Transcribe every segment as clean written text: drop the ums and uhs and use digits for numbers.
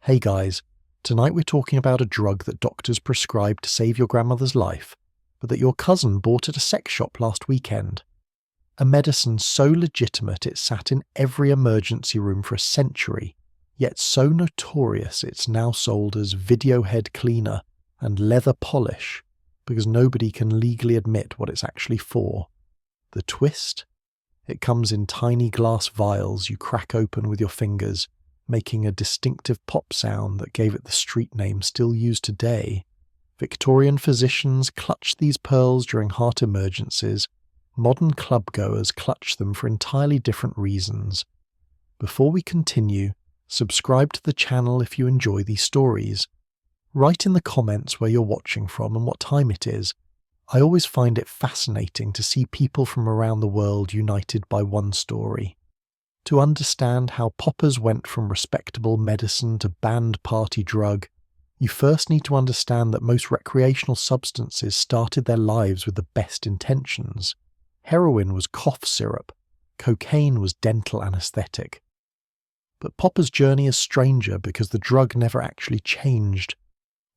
Hey guys, tonight we're talking about a drug that doctors prescribed to save your grandmother's life, but that your cousin bought at a sex shop last weekend. A medicine so legitimate it sat in every emergency room for a century, yet so notorious it's now sold as video head cleaner and leather polish because nobody can legally admit what it's actually for. The twist? It comes in tiny glass vials you crack open with your fingers, making a distinctive pop sound that gave it the street name still used today. Victorian physicians clutched these pearls during heart emergencies. Modern clubgoers clutch them for entirely different reasons. Before we continue, subscribe to the channel if you enjoy these stories. Write in the comments where you're watching from and what time it is. I always find it fascinating to see people from around the world united by one story. To understand how poppers went from respectable medicine to banned party drug, you first need to understand that most recreational substances started their lives with the best intentions. Heroin was cough syrup, cocaine was dental anesthetic. But poppers' journey is stranger because the drug never actually changed.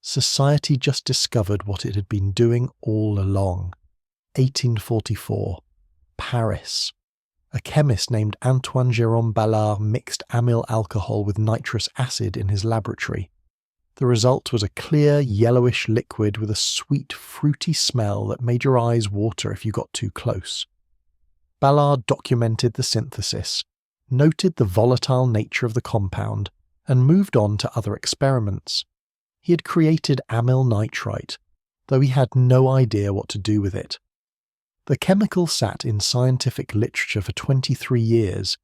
Society just discovered what it had been doing all along. 1844, Paris. A chemist named Antoine Jérôme Ballard mixed amyl alcohol with nitrous acid in his laboratory. The result was a clear, yellowish liquid with a sweet, fruity smell that made your eyes water if you got too close. Ballard documented the synthesis, noted the volatile nature of the compound, and moved on to other experiments. He had created amyl nitrite, though he had no idea what to do with it. The chemical sat in scientific literature for 23 years,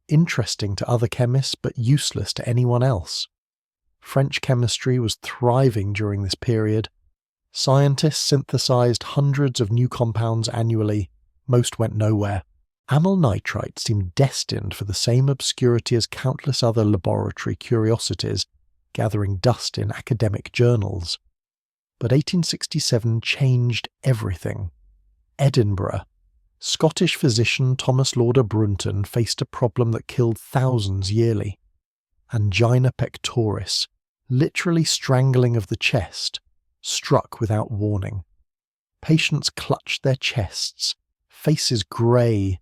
interesting to other chemists but useless to anyone else. French chemistry was thriving during this period. Scientists synthesized hundreds of new compounds annually. Most went nowhere. Amyl nitrite seemed destined for the same obscurity as countless other laboratory curiosities, gathering dust in academic journals. But 1867 changed everything. Edinburgh. Scottish physician Thomas Brunton faced a problem that killed thousands yearly. Angina pectoris, literally strangling of the chest, struck without warning. Patients clutched their chests, faces grey,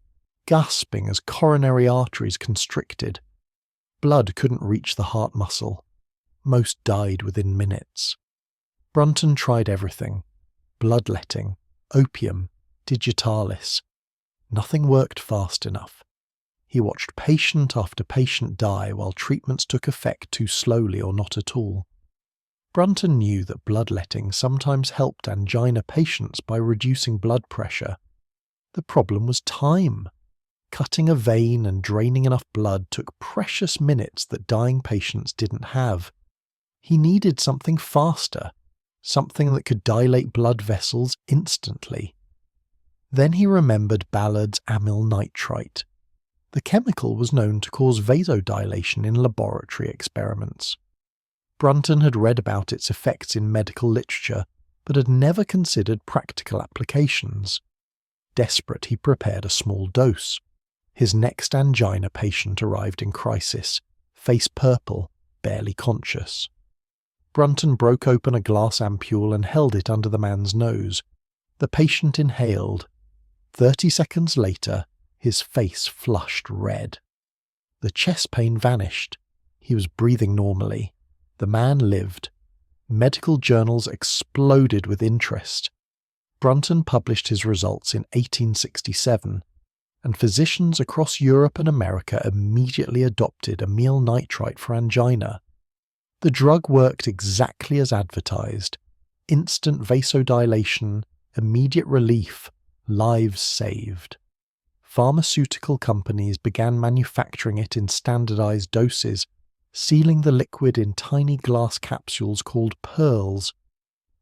gasping as coronary arteries constricted. Blood couldn't reach the heart muscle. Most died within minutes. Brunton tried everything: bloodletting, opium, digitalis. Nothing worked fast enough. He watched patient after patient die while treatments took effect too slowly or not at all. Brunton knew that bloodletting sometimes helped angina patients by reducing blood pressure. The problem was time. Cutting a vein and draining enough blood took precious minutes that dying patients didn't have. He needed something faster, something that could dilate blood vessels instantly. Then he remembered Ballard's amyl nitrite. The chemical was known to cause vasodilation in laboratory experiments. Brunton had read about its effects in medical literature, but had never considered practical applications. Desperate, he prepared a small dose. His next angina patient arrived in crisis, face purple, barely conscious. Brunton broke open a glass ampule and held it under the man's nose. The patient inhaled. 30 seconds later, his face flushed red. The chest pain vanished. He was breathing normally. The man lived. Medical journals exploded with interest. Brunton published his results in 1867, and physicians across Europe and America immediately adopted amyl nitrite for angina. The drug worked exactly as advertised: instant vasodilation, immediate relief, lives saved. Pharmaceutical companies began manufacturing it in standardized doses, sealing the liquid in tiny glass capsules called pearls.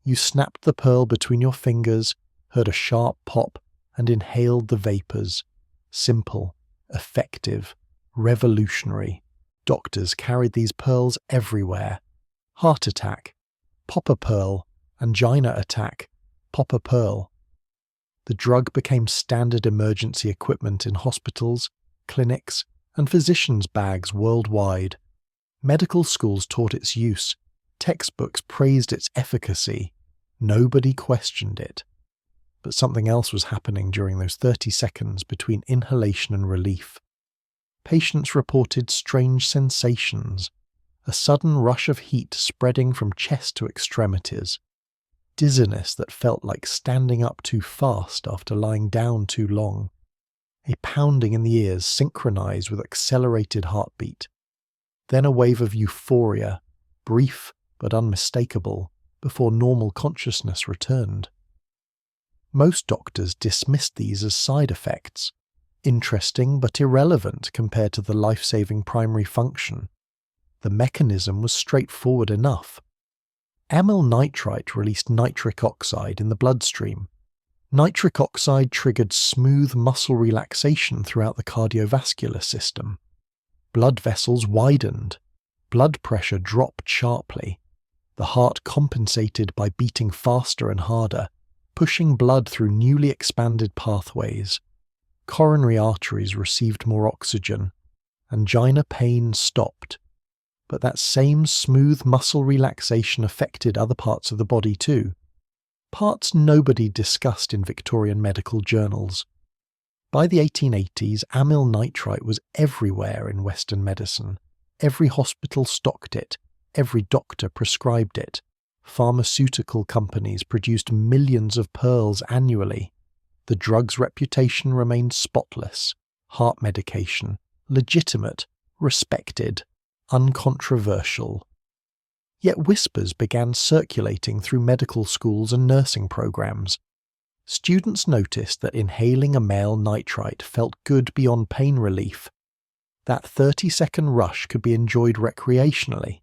You snapped the pearl between your fingers, heard a sharp pop, and inhaled the vapors. Simple, effective, revolutionary. Doctors carried these pearls everywhere. Heart attack, pop a pearl. Angina attack, pop a pearl. The drug became standard emergency equipment in hospitals, clinics, and physicians' bags worldwide. Medical schools taught its use, textbooks praised its efficacy, nobody questioned it. But something else was happening during those 30 seconds between inhalation and relief. Patients reported strange sensations, a sudden rush of heat spreading from chest to extremities, dizziness that felt like standing up too fast after lying down too long, a pounding in the ears synchronized with accelerated heartbeat, then a wave of euphoria, brief but unmistakable, before normal consciousness returned. Most doctors dismissed these as side effects, interesting but irrelevant compared to the life-saving primary function. The mechanism was straightforward enough. Amyl nitrite released nitric oxide in the bloodstream. Nitric oxide triggered smooth muscle relaxation throughout the cardiovascular system. Blood vessels widened. Blood pressure dropped sharply. The heart compensated by beating faster and harder, pushing blood through newly expanded pathways. Coronary arteries received more oxygen. Angina pain stopped. But that same smooth muscle relaxation affected other parts of the body too. Parts nobody discussed in Victorian medical journals. By the 1880s, amyl nitrite was everywhere in Western medicine. Every hospital stocked it. Every doctor prescribed it. Pharmaceutical companies produced millions of pearls annually. The drug's reputation remained spotless. Heart medication. Legitimate. Respected. Uncontroversial. Yet whispers began circulating through medical schools and nursing programs. Students noticed that inhaling amyl nitrite felt good beyond pain relief. That 30-second rush could be enjoyed recreationally.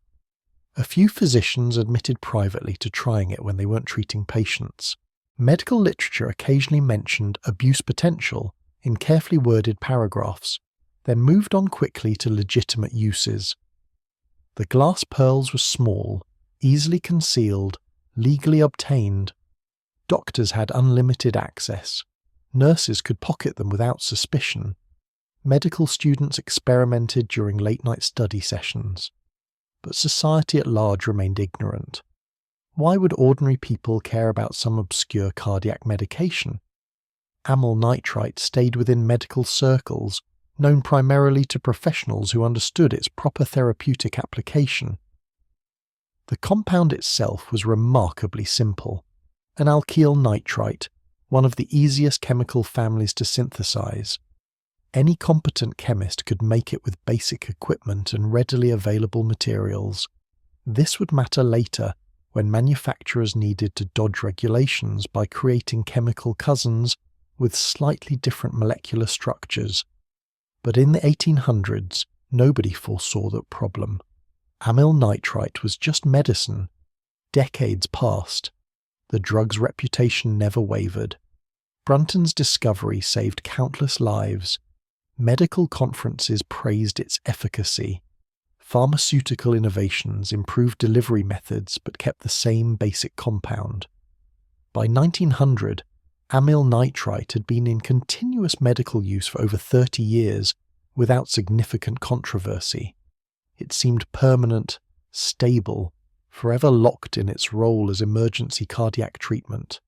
A few physicians admitted privately to trying it when they weren't treating patients. Medical literature occasionally mentioned abuse potential in carefully worded paragraphs, then moved on quickly to legitimate uses. The glass pearls were small, easily concealed, legally obtained. Doctors had unlimited access. Nurses could pocket them without suspicion. Medical students experimented during late-night study sessions. But society at large remained ignorant. Why would ordinary people care about some obscure cardiac medication? Amyl nitrite stayed within medical circles, known primarily to professionals who understood its proper therapeutic application. The compound itself was remarkably simple. An alkyl nitrite, one of the easiest chemical families to synthesize. Any competent chemist could make it with basic equipment and readily available materials. This would matter later, when manufacturers needed to dodge regulations by creating chemical cousins with slightly different molecular structures. But in the 1800s, nobody foresaw that problem. Amyl nitrite was just medicine. Decades passed. The drug's reputation never wavered. Brunton's discovery saved countless lives. Medical conferences praised its efficacy. Pharmaceutical innovations improved delivery methods but kept the same basic compound. By 1900, amyl nitrite had been in continuous medical use for over 30 years without significant controversy. It seemed permanent, stable, forever locked in its role as emergency cardiac treatment.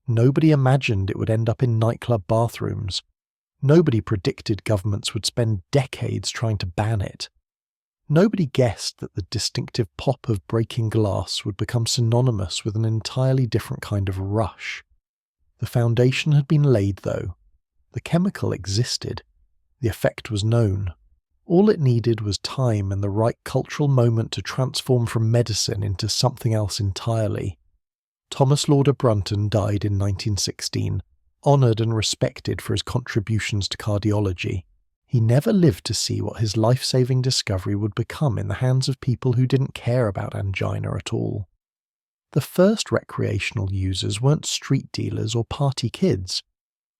Nobody imagined it would end up in nightclub bathrooms. Nobody predicted governments would spend decades trying to ban it. Nobody guessed that the distinctive pop of breaking glass would become synonymous with an entirely different kind of rush. The foundation had been laid, though. The chemical existed. The effect was known. All it needed was time and the right cultural moment to transform from medicine into something else entirely. Thomas Brunton died in 1916, honoured and respected for his contributions to cardiology. He never lived to see what his life-saving discovery would become in the hands of people who didn't care about angina at all. The first recreational users weren't street dealers or party kids.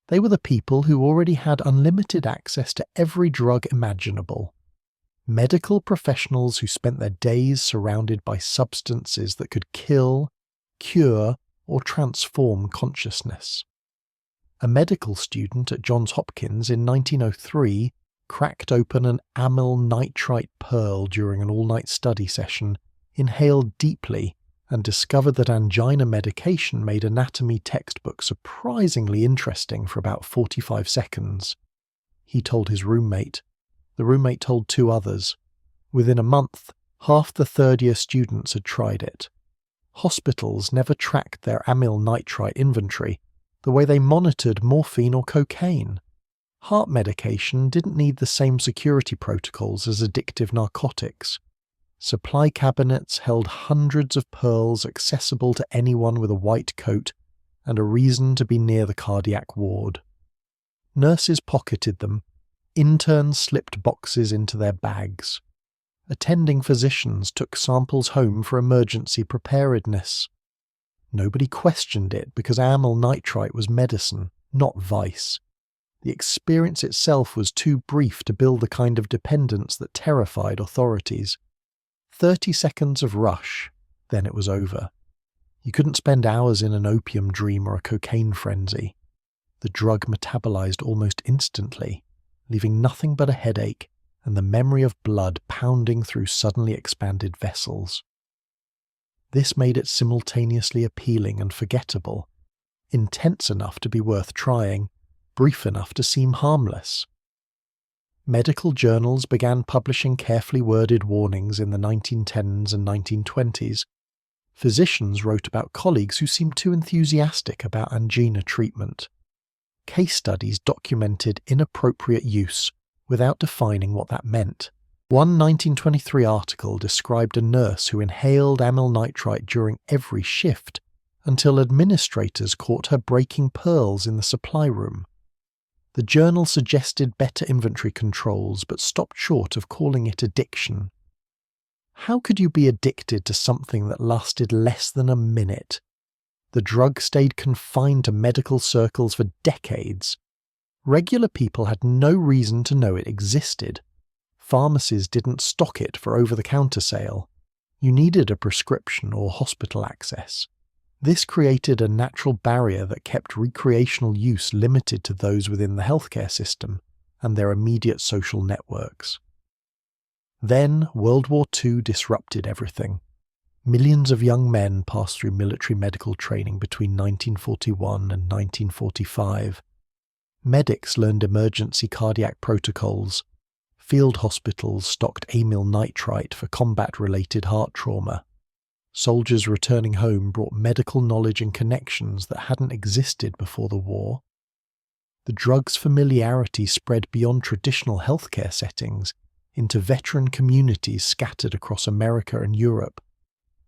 They were the people who already had unlimited access to every drug imaginable. Medical professionals who spent their days surrounded by substances that could kill, cure, or transform consciousness. A medical student at Johns Hopkins in 1903 cracked open an amyl nitrite pearl during an all-night study session, inhaled deeply, and discovered that angina medication made anatomy textbooks surprisingly interesting for about 45 seconds. He told his roommate. The roommate told 2 others. Within a month, half the third-year students had tried it. Hospitals never tracked their amyl nitrite inventory the way they monitored morphine or cocaine. Heart medication didn't need the same security protocols as addictive narcotics. Supply cabinets held hundreds of pearls accessible to anyone with a white coat and a reason to be near the cardiac ward. Nurses pocketed them. Interns slipped boxes into their bags. Attending physicians took samples home for emergency preparedness. Nobody questioned it because amyl nitrite was medicine, not vice. The experience itself was too brief to build the kind of dependence that terrified authorities. 30 seconds of rush, then it was over. You couldn't spend hours in an opium dream or a cocaine frenzy. The drug metabolized almost instantly, leaving nothing but a headache and the memory of blood pounding through suddenly expanded vessels. This made it simultaneously appealing and forgettable, intense enough to be worth trying, brief enough to seem harmless. Medical journals began publishing carefully worded warnings in the 1910s and 1920s. Physicians wrote about colleagues who seemed too enthusiastic about angina treatment. Case studies documented inappropriate use without defining what that meant. One 1923 article described a nurse who inhaled amyl nitrite during every shift until administrators caught her breaking pearls in the supply room. The journal suggested better inventory controls but stopped short of calling it addiction. How could you be addicted to something that lasted less than a minute? The drug stayed confined to medical circles for decades. Regular people had no reason to know it existed. Pharmacies didn't stock it for over-the-counter sale. You needed a prescription or hospital access. This created a natural barrier that kept recreational use limited to those within the healthcare system and their immediate social networks. Then World War II disrupted everything. Millions of young men passed through military medical training between 1941 and 1945. Medics learned emergency cardiac protocols. Field hospitals stocked amyl nitrite for combat-related heart trauma. Soldiers returning home brought medical knowledge and connections that hadn't existed before the war. The drug's familiarity spread beyond traditional healthcare settings into veteran communities scattered across America and Europe.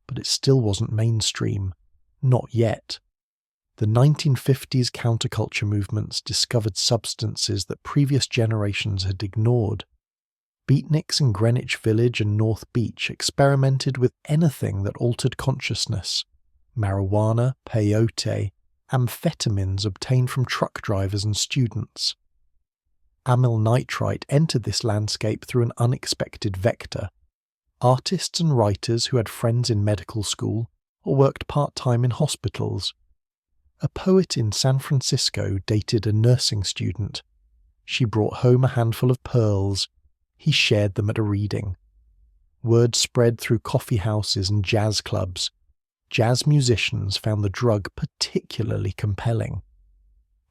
But it still wasn't mainstream. Not yet. The 1950s counterculture movements discovered substances that previous generations had ignored. Beatniks in Greenwich Village and North Beach experimented with anything that altered consciousness. Marijuana, peyote, amphetamines obtained from truck drivers and students. Amyl nitrite entered this landscape through an unexpected vector. Artists and writers who had friends in medical school or worked part-time in hospitals. A poet in San Francisco dated a nursing student. She brought home a handful of pearls. He shared them at a reading. Word spread through coffee houses and jazz clubs. Jazz musicians found the drug particularly compelling.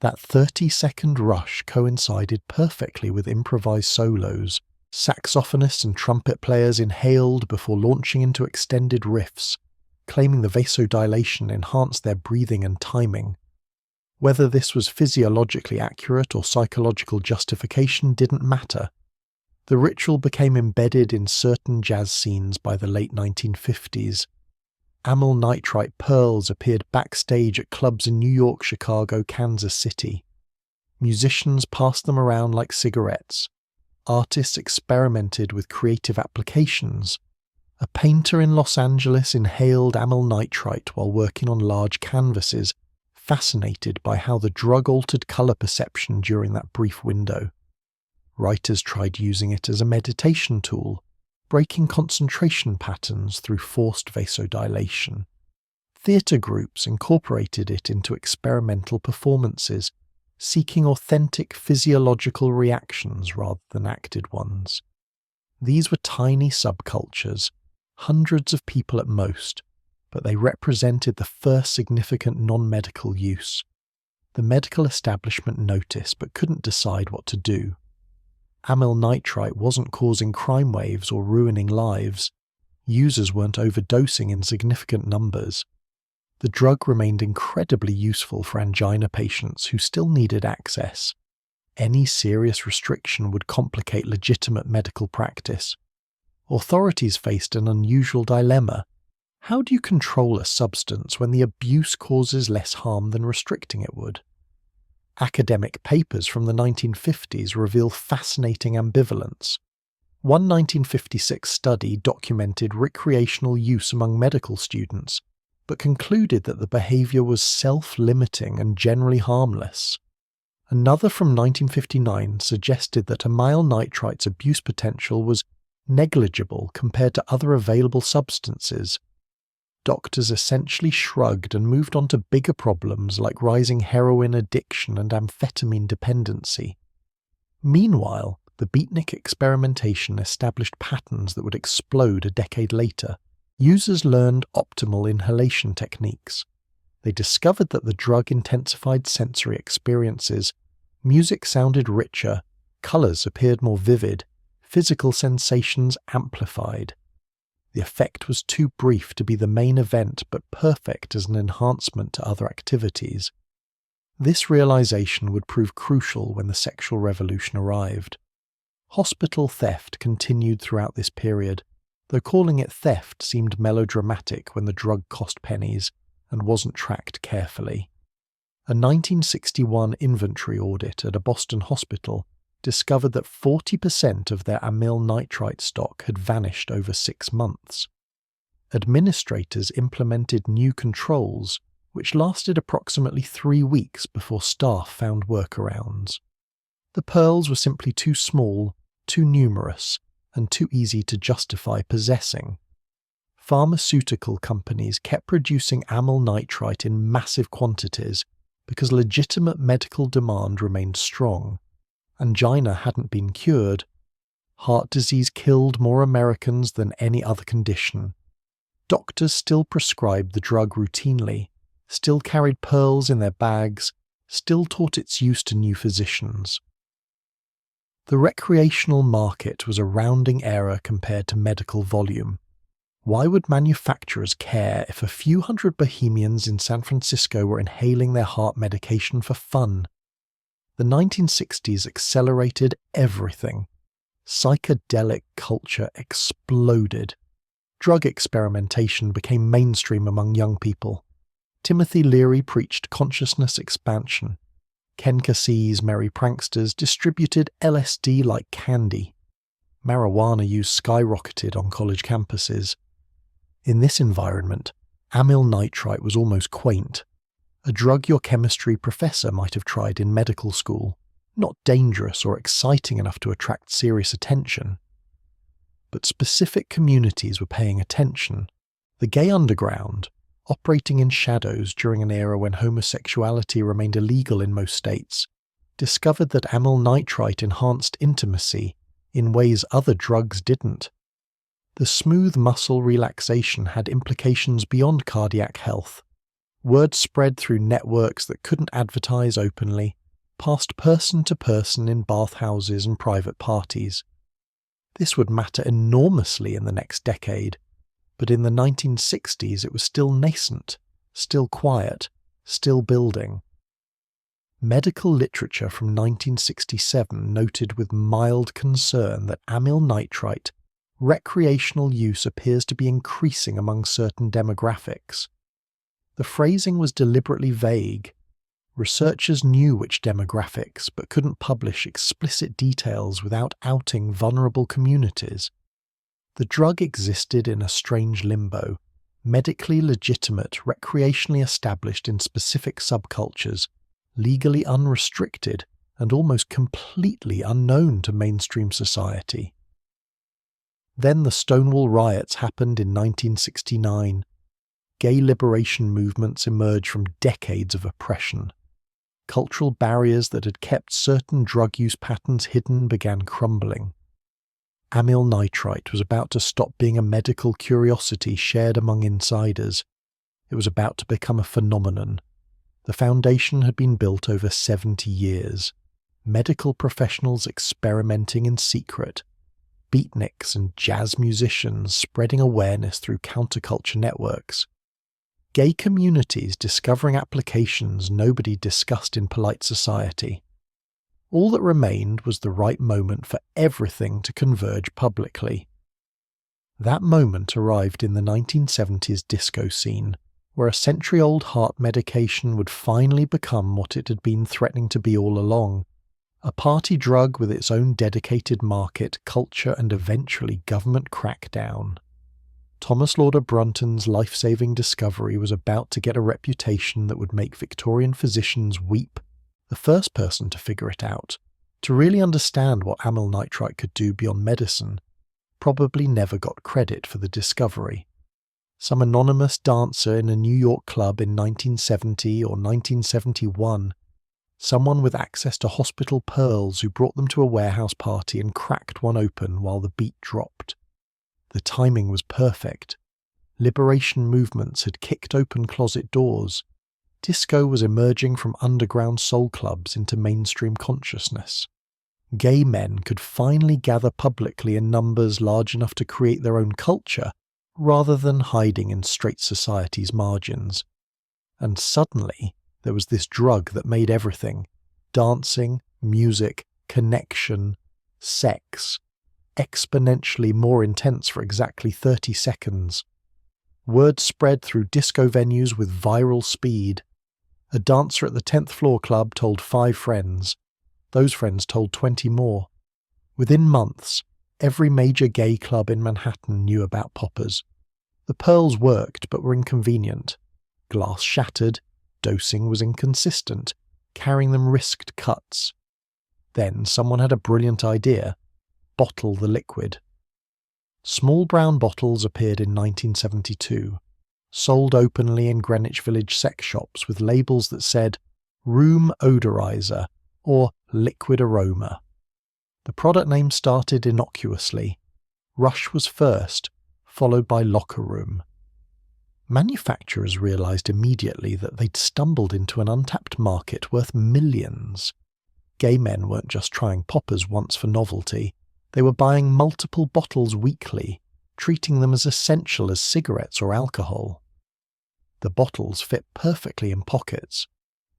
That 30-second rush coincided perfectly with improvised solos. Saxophonists and trumpet players inhaled before launching into extended riffs, claiming the vasodilation enhanced their breathing and timing. Whether this was physiologically accurate or psychological justification didn't matter. The ritual became embedded in certain jazz scenes by the late 1950s. Amyl nitrite pearls appeared backstage at clubs in New York, Chicago, Kansas City. Musicians passed them around like cigarettes. Artists experimented with creative applications. A painter in Los Angeles inhaled amyl nitrite while working on large canvases, fascinated by how the drug altered colour perception during that brief window. Writers tried using it as a meditation tool, breaking concentration patterns through forced vasodilation. Theatre groups incorporated it into experimental performances, seeking authentic physiological reactions rather than acted ones. These were tiny subcultures, hundreds of people at most, but they represented the first significant non-medical use. The medical establishment noticed but couldn't decide what to do. Amyl nitrite wasn't causing crime waves or ruining lives. Users weren't overdosing in significant numbers. The drug remained incredibly useful for angina patients who still needed access. Any serious restriction would complicate legitimate medical practice. Authorities faced an unusual dilemma. How do you control a substance when the abuse causes less harm than restricting it would? Academic papers from the 1950s reveal fascinating ambivalence. One 1956 study documented recreational use among medical students, but concluded that the behavior was self-limiting and generally harmless. Another from 1959 suggested that amyl nitrite's abuse potential was negligible compared to other available substances. Doctors essentially shrugged and moved on to bigger problems like rising heroin addiction and amphetamine dependency. Meanwhile, the beatnik experimentation established patterns that would explode a decade later. Users learned optimal inhalation techniques. They discovered that the drug intensified sensory experiences. Music sounded richer, colours appeared more vivid, physical sensations amplified. The effect was too brief to be the main event, but perfect as an enhancement to other activities. This realization would prove crucial when the sexual revolution arrived. Hospital theft continued throughout this period, though calling it theft seemed melodramatic when the drug cost pennies and wasn't tracked carefully. A 1961 inventory audit at a Boston hospital discovered that 40% of their amyl nitrite stock had vanished over 6 months. Administrators implemented new controls, which lasted approximately 3 weeks before staff found workarounds. The pearls were simply too small, too numerous, and too easy to justify possessing. Pharmaceutical companies kept producing amyl nitrite in massive quantities because legitimate medical demand remained strong. Angina hadn't been cured. Heart disease killed more Americans than any other condition. Doctors still prescribed the drug routinely, still carried pearls in their bags, still taught its use to new physicians. The recreational market was a rounding error compared to medical volume. Why would manufacturers care if a few hundred bohemians in San Francisco were inhaling their heart medication for fun? The 1960s accelerated everything. Psychedelic culture exploded. Drug experimentation became mainstream among young people. Timothy Leary preached consciousness expansion. Ken Kesey's merry pranksters distributed LSD like candy. Marijuana use skyrocketed on college campuses. In this environment, amyl nitrite was almost quaint. A drug your chemistry professor might have tried in medical school, not dangerous or exciting enough to attract serious attention. But specific communities were paying attention. The gay underground, operating in shadows during an era when homosexuality remained illegal in most states, discovered that amyl nitrite enhanced intimacy in ways other drugs didn't. The smooth muscle relaxation had implications beyond cardiac health. Word spread through networks that couldn't advertise openly, passed person to person in bathhouses and private parties. This would matter enormously in the next decade, but in the 1960s it was still nascent, still quiet, still building. Medical literature from 1967 noted with mild concern that amyl nitrite recreational use appears to be increasing among certain demographics. The phrasing was deliberately vague. Researchers knew which demographics but couldn't publish explicit details without outing vulnerable communities. The drug existed in a strange limbo, medically legitimate, recreationally established in specific subcultures, legally unrestricted, and almost completely unknown to mainstream society. Then the Stonewall riots happened in 1969. Gay liberation movements emerged from decades of oppression. cultural barriers that had kept certain drug use patterns hidden began crumbling. Amyl nitrite was about to stop being a medical curiosity shared among insiders. It was about to become a phenomenon. The foundation had been built over 70 years. Medical professionals experimenting in secret, beatniks and jazz musicians spreading awareness through counterculture networks, gay communities discovering applications nobody discussed in polite society. All that remained was the right moment for everything to converge publicly. That moment arrived in the 1970s disco scene, where a century-old heart medication would finally become what it had been threatening to be all along, a party drug with its own dedicated market, culture, and eventually government crackdown. Thomas Brunton's life-saving discovery was about to get a reputation that would make Victorian physicians weep. The first person to figure it out, to really understand what amyl nitrite could do beyond medicine, probably never got credit for the discovery. Some anonymous dancer in a New York club in 1970 or 1971, someone with access to hospital pearls who brought them to a warehouse party and cracked one open while the beat dropped. The timing was perfect. Liberation movements had kicked open closet doors. Disco was emerging from underground soul clubs into mainstream consciousness. Gay men could finally gather publicly in numbers large enough to create their own culture, rather than hiding in straight society's margins. And suddenly, there was this drug that made everything — dancing, music, connection, sex — exponentially more intense for exactly 30 seconds. Word spread through disco venues with viral speed. A dancer at the 10th floor club told 5 friends. Those friends told 20 more. Within months, every major gay club in Manhattan knew about poppers. The pearls worked but were inconvenient. Glass shattered, dosing was inconsistent, carrying them risked cuts. Then someone had a brilliant idea: bottle the liquid. Small brown bottles appeared in 1972, sold openly in Greenwich Village sex shops with labels that said room odorizer or liquid aroma. The product name started innocuously. Rush was first, followed by locker room. Manufacturers realized immediately that they'd stumbled into an untapped market worth millions. Gay men weren't just trying poppers once for novelty. They were buying multiple bottles weekly, treating them as essential as cigarettes or alcohol. The bottles fit perfectly in pockets.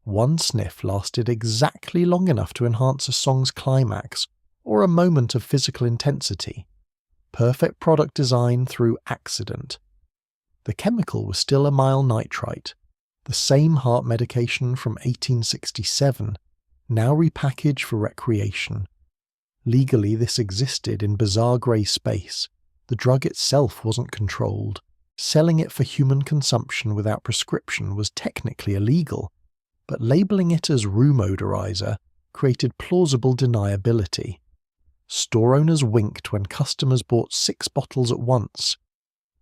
One sniff lasted exactly long enough to enhance a song's climax or a moment of physical intensity. Perfect product design through accident. The chemical was still amyl nitrite, the same heart medication from 1867, now repackaged for recreation. Legally, this existed in bizarre grey space. The drug itself wasn't controlled. Selling it for human consumption without prescription was technically illegal, but labelling it as room odorizer created plausible deniability. Store owners winked when customers bought 6 bottles at once.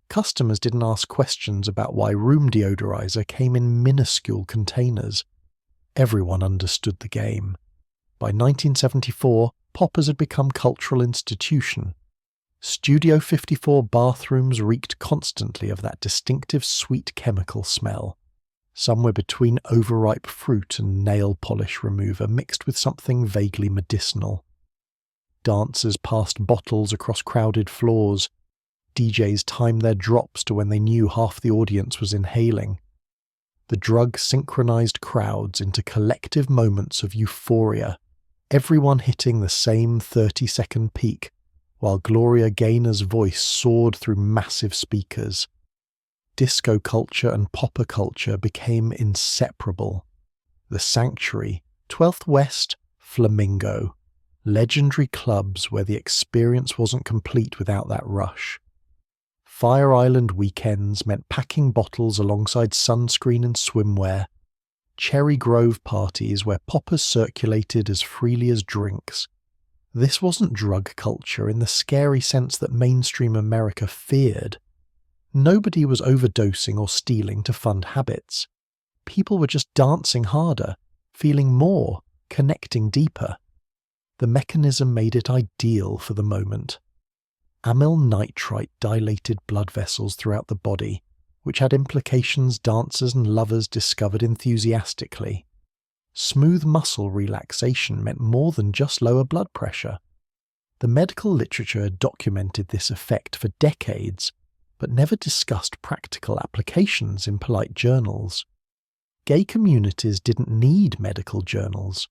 Customers didn't ask questions about why room deodorizer came in minuscule containers. Everyone understood the game. By 1974, poppers had become cultural institution. Studio 54 bathrooms reeked constantly of that distinctive sweet chemical smell, somewhere between overripe fruit and nail polish remover mixed with something vaguely medicinal. Dancers passed bottles across crowded floors. DJs timed their drops to when they knew half the audience was inhaling. The drug synchronized crowds into collective moments of euphoria, everyone hitting the same 30-second peak, while Gloria Gaynor's voice soared through massive speakers. Disco culture and popper culture became inseparable. The Sanctuary, 12th West, Flamingo. Legendary clubs where the experience wasn't complete without that rush. Fire Island weekends meant packing bottles alongside sunscreen and swimwear. Cherry Grove parties where poppers circulated as freely as drinks. This wasn't drug culture in the scary sense that mainstream America feared. Nobody was overdosing or stealing to fund habits. People were just dancing harder, feeling more, connecting deeper. The mechanism made it ideal for the moment. Amyl nitrite dilated blood vessels throughout the body, which had implications dancers and lovers discovered enthusiastically. Smooth muscle relaxation meant more than just lower blood pressure. The medical literature had documented this effect for decades, but never discussed practical applications in polite journals. Gay communities didn't need medical journals.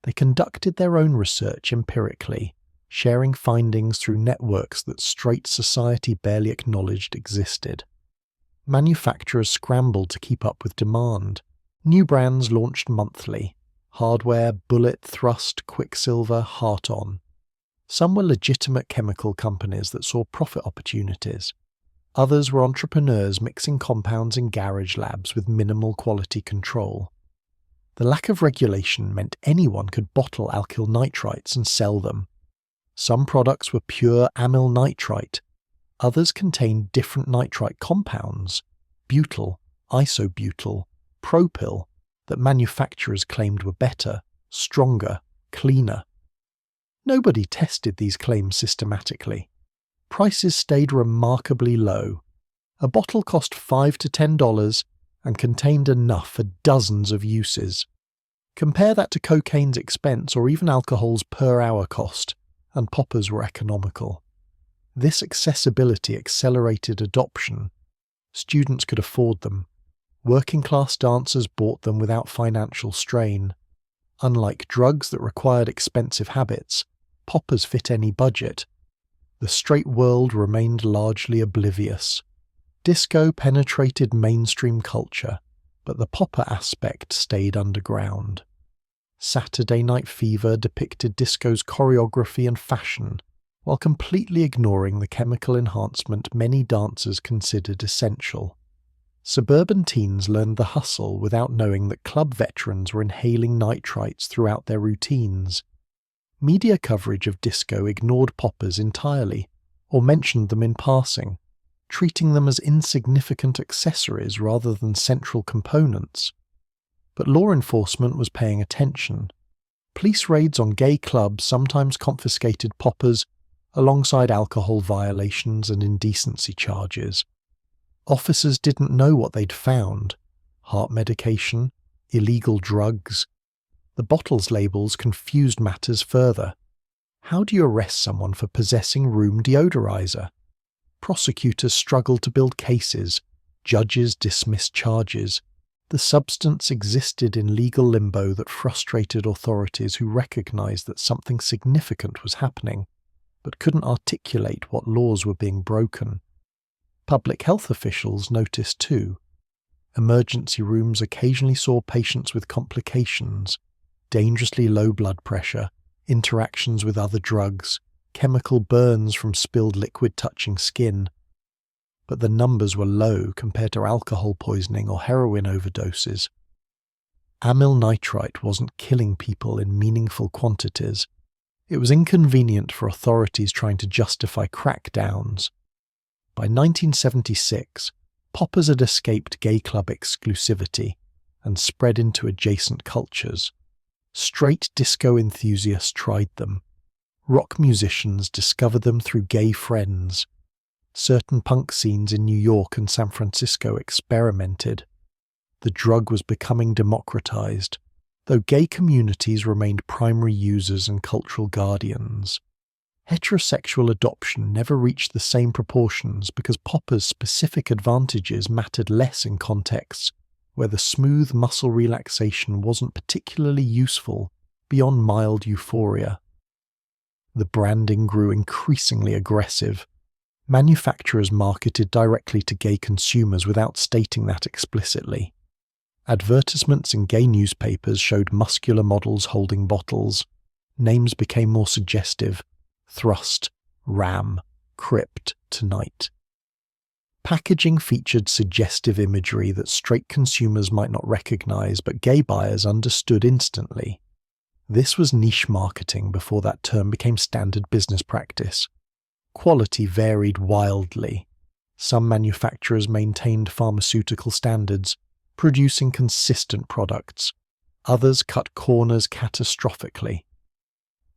They conducted their own research empirically, sharing findings through networks that straight society barely acknowledged existed. Manufacturers scrambled to keep up with demand. New brands launched monthly: Hardware, Bullet, Thrust, Quicksilver, Heart On. Some were legitimate chemical companies that saw profit opportunities. Others were entrepreneurs mixing compounds in garage labs with minimal quality control. The lack of regulation meant anyone could bottle alkyl nitrites and sell them. Some products were pure amyl nitrite. Others contained different nitrite compounds, butyl, isobutyl, propyl, that manufacturers claimed were better, stronger, cleaner. Nobody tested these claims systematically. Prices stayed remarkably low. A bottle cost $5 to $10 and contained enough for dozens of uses. Compare that to cocaine's expense or even alcohol's per-hour cost, and poppers were economical. This accessibility accelerated adoption. Students could afford them. Working-class dancers bought them without financial strain. Unlike drugs that required expensive habits, poppers fit any budget. The straight world remained largely oblivious. Disco penetrated mainstream culture, but the popper aspect stayed underground. Saturday Night Fever depicted disco's choreography and fashion, while completely ignoring the chemical enhancement many dancers considered essential. Suburban teens learned the hustle without knowing that club veterans were inhaling nitrites throughout their routines. Media coverage of disco ignored poppers entirely, or mentioned them in passing, treating them as insignificant accessories rather than central components. But law enforcement was paying attention. Police raids on gay clubs sometimes confiscated poppers alongside alcohol violations and indecency charges. Officers didn't know what they'd found: heart medication, illegal drugs. The bottle's labels confused matters further. How do you arrest someone for possessing room deodorizer? Prosecutors struggled to build cases. Judges dismissed charges. The substance existed in legal limbo that frustrated authorities who recognized that something significant was happening, but couldn't articulate what laws were being broken. Public health officials noticed too. Emergency rooms occasionally saw patients with complications: dangerously low blood pressure, interactions with other drugs, chemical burns from spilled liquid touching skin. But the numbers were low compared to alcohol poisoning or heroin overdoses. Amyl nitrite wasn't killing people in meaningful quantities. It was inconvenient for authorities trying to justify crackdowns. By 1976, poppers had escaped gay club exclusivity and spread into adjacent cultures. Straight disco enthusiasts tried them. Rock musicians discovered them through gay friends. Certain punk scenes in New York and San Francisco experimented. The drug was becoming democratized, though gay communities remained primary users and cultural guardians. Heterosexual adoption never reached the same proportions because poppers' specific advantages mattered less in contexts where the smooth muscle relaxation wasn't particularly useful beyond mild euphoria. The branding grew increasingly aggressive. Manufacturers marketed directly to gay consumers without stating that explicitly. Advertisements in gay newspapers showed muscular models holding bottles. Names became more suggestive: Thrust, Ram, Crypt, Tonight. Packaging featured suggestive imagery that straight consumers might not recognize, but gay buyers understood instantly. This was niche marketing before that term became standard business practice. Quality varied wildly. Some manufacturers maintained pharmaceutical standards, producing consistent products. Others cut corners catastrophically.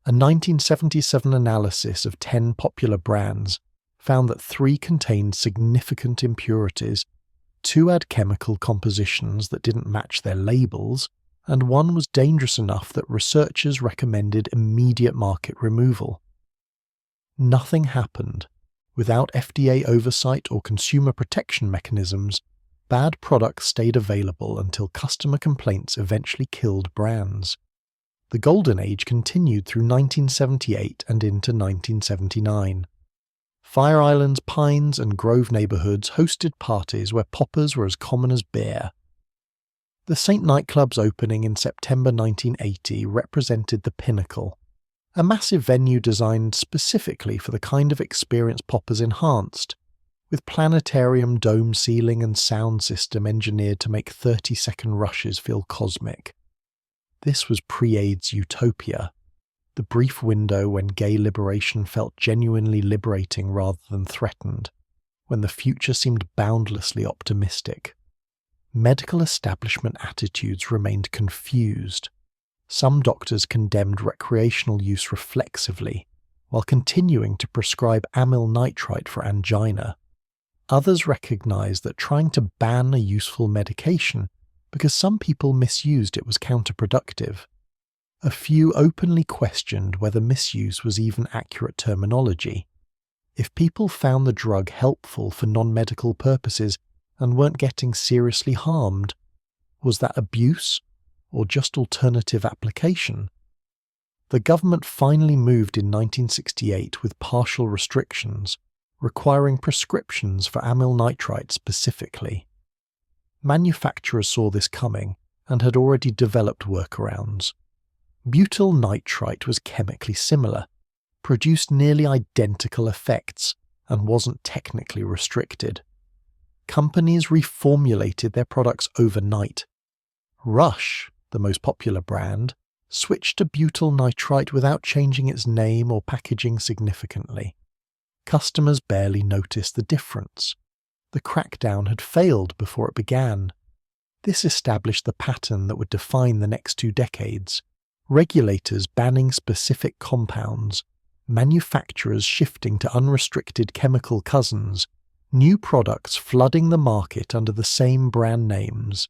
A 1977 analysis of 10 popular brands found that 3 contained significant impurities, 2 had chemical compositions that didn't match their labels, and 1 was dangerous enough that researchers recommended immediate market removal. Nothing happened. Without FDA oversight or consumer protection mechanisms, bad products stayed available until customer complaints eventually killed brands. The golden age continued through 1978 and into 1979. Fire Island's Pines and Grove neighborhoods hosted parties where poppers were as common as beer. The St. Nightclub's opening in September 1980 represented the pinnacle, a massive venue designed specifically for the kind of experience poppers enhanced, with planetarium dome ceiling and sound system engineered to make 30-second rushes feel cosmic. This was pre-AIDS utopia, the brief window when gay liberation felt genuinely liberating rather than threatened, when the future seemed boundlessly optimistic. Medical establishment attitudes remained confused. Some doctors condemned recreational use reflexively, while continuing to prescribe amyl nitrite for angina. Others recognized that trying to ban a useful medication because some people misused it was counterproductive. A few openly questioned whether misuse was even accurate terminology. If people found the drug helpful for non-medical purposes and weren't getting seriously harmed, was that abuse or just alternative application? The government finally moved in 1968 with partial restrictions, requiring prescriptions for amyl nitrite specifically. Manufacturers saw this coming and had already developed workarounds. Butyl nitrite was chemically similar, produced nearly identical effects, and wasn't technically restricted. Companies reformulated their products overnight. Rush, the most popular brand, switched to butyl nitrite without changing its name or packaging significantly. Customers barely noticed the difference. The crackdown had failed before it began. This established the pattern that would define the next 2 decades. Regulators banning specific compounds, manufacturers shifting to unrestricted chemical cousins, new products flooding the market under the same brand names.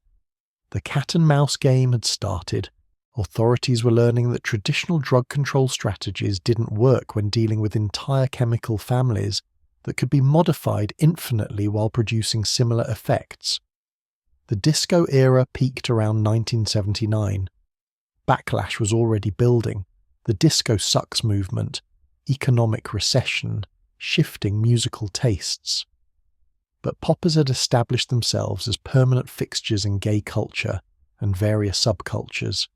The cat-and-mouse game had started. Authorities were learning that traditional drug control strategies didn't work when dealing with entire chemical families that could be modified infinitely while producing similar effects. The disco era peaked around 1979. Backlash was already building. The disco sucks movement, economic recession, shifting musical tastes. But poppers had established themselves as permanent fixtures in gay culture and various subcultures.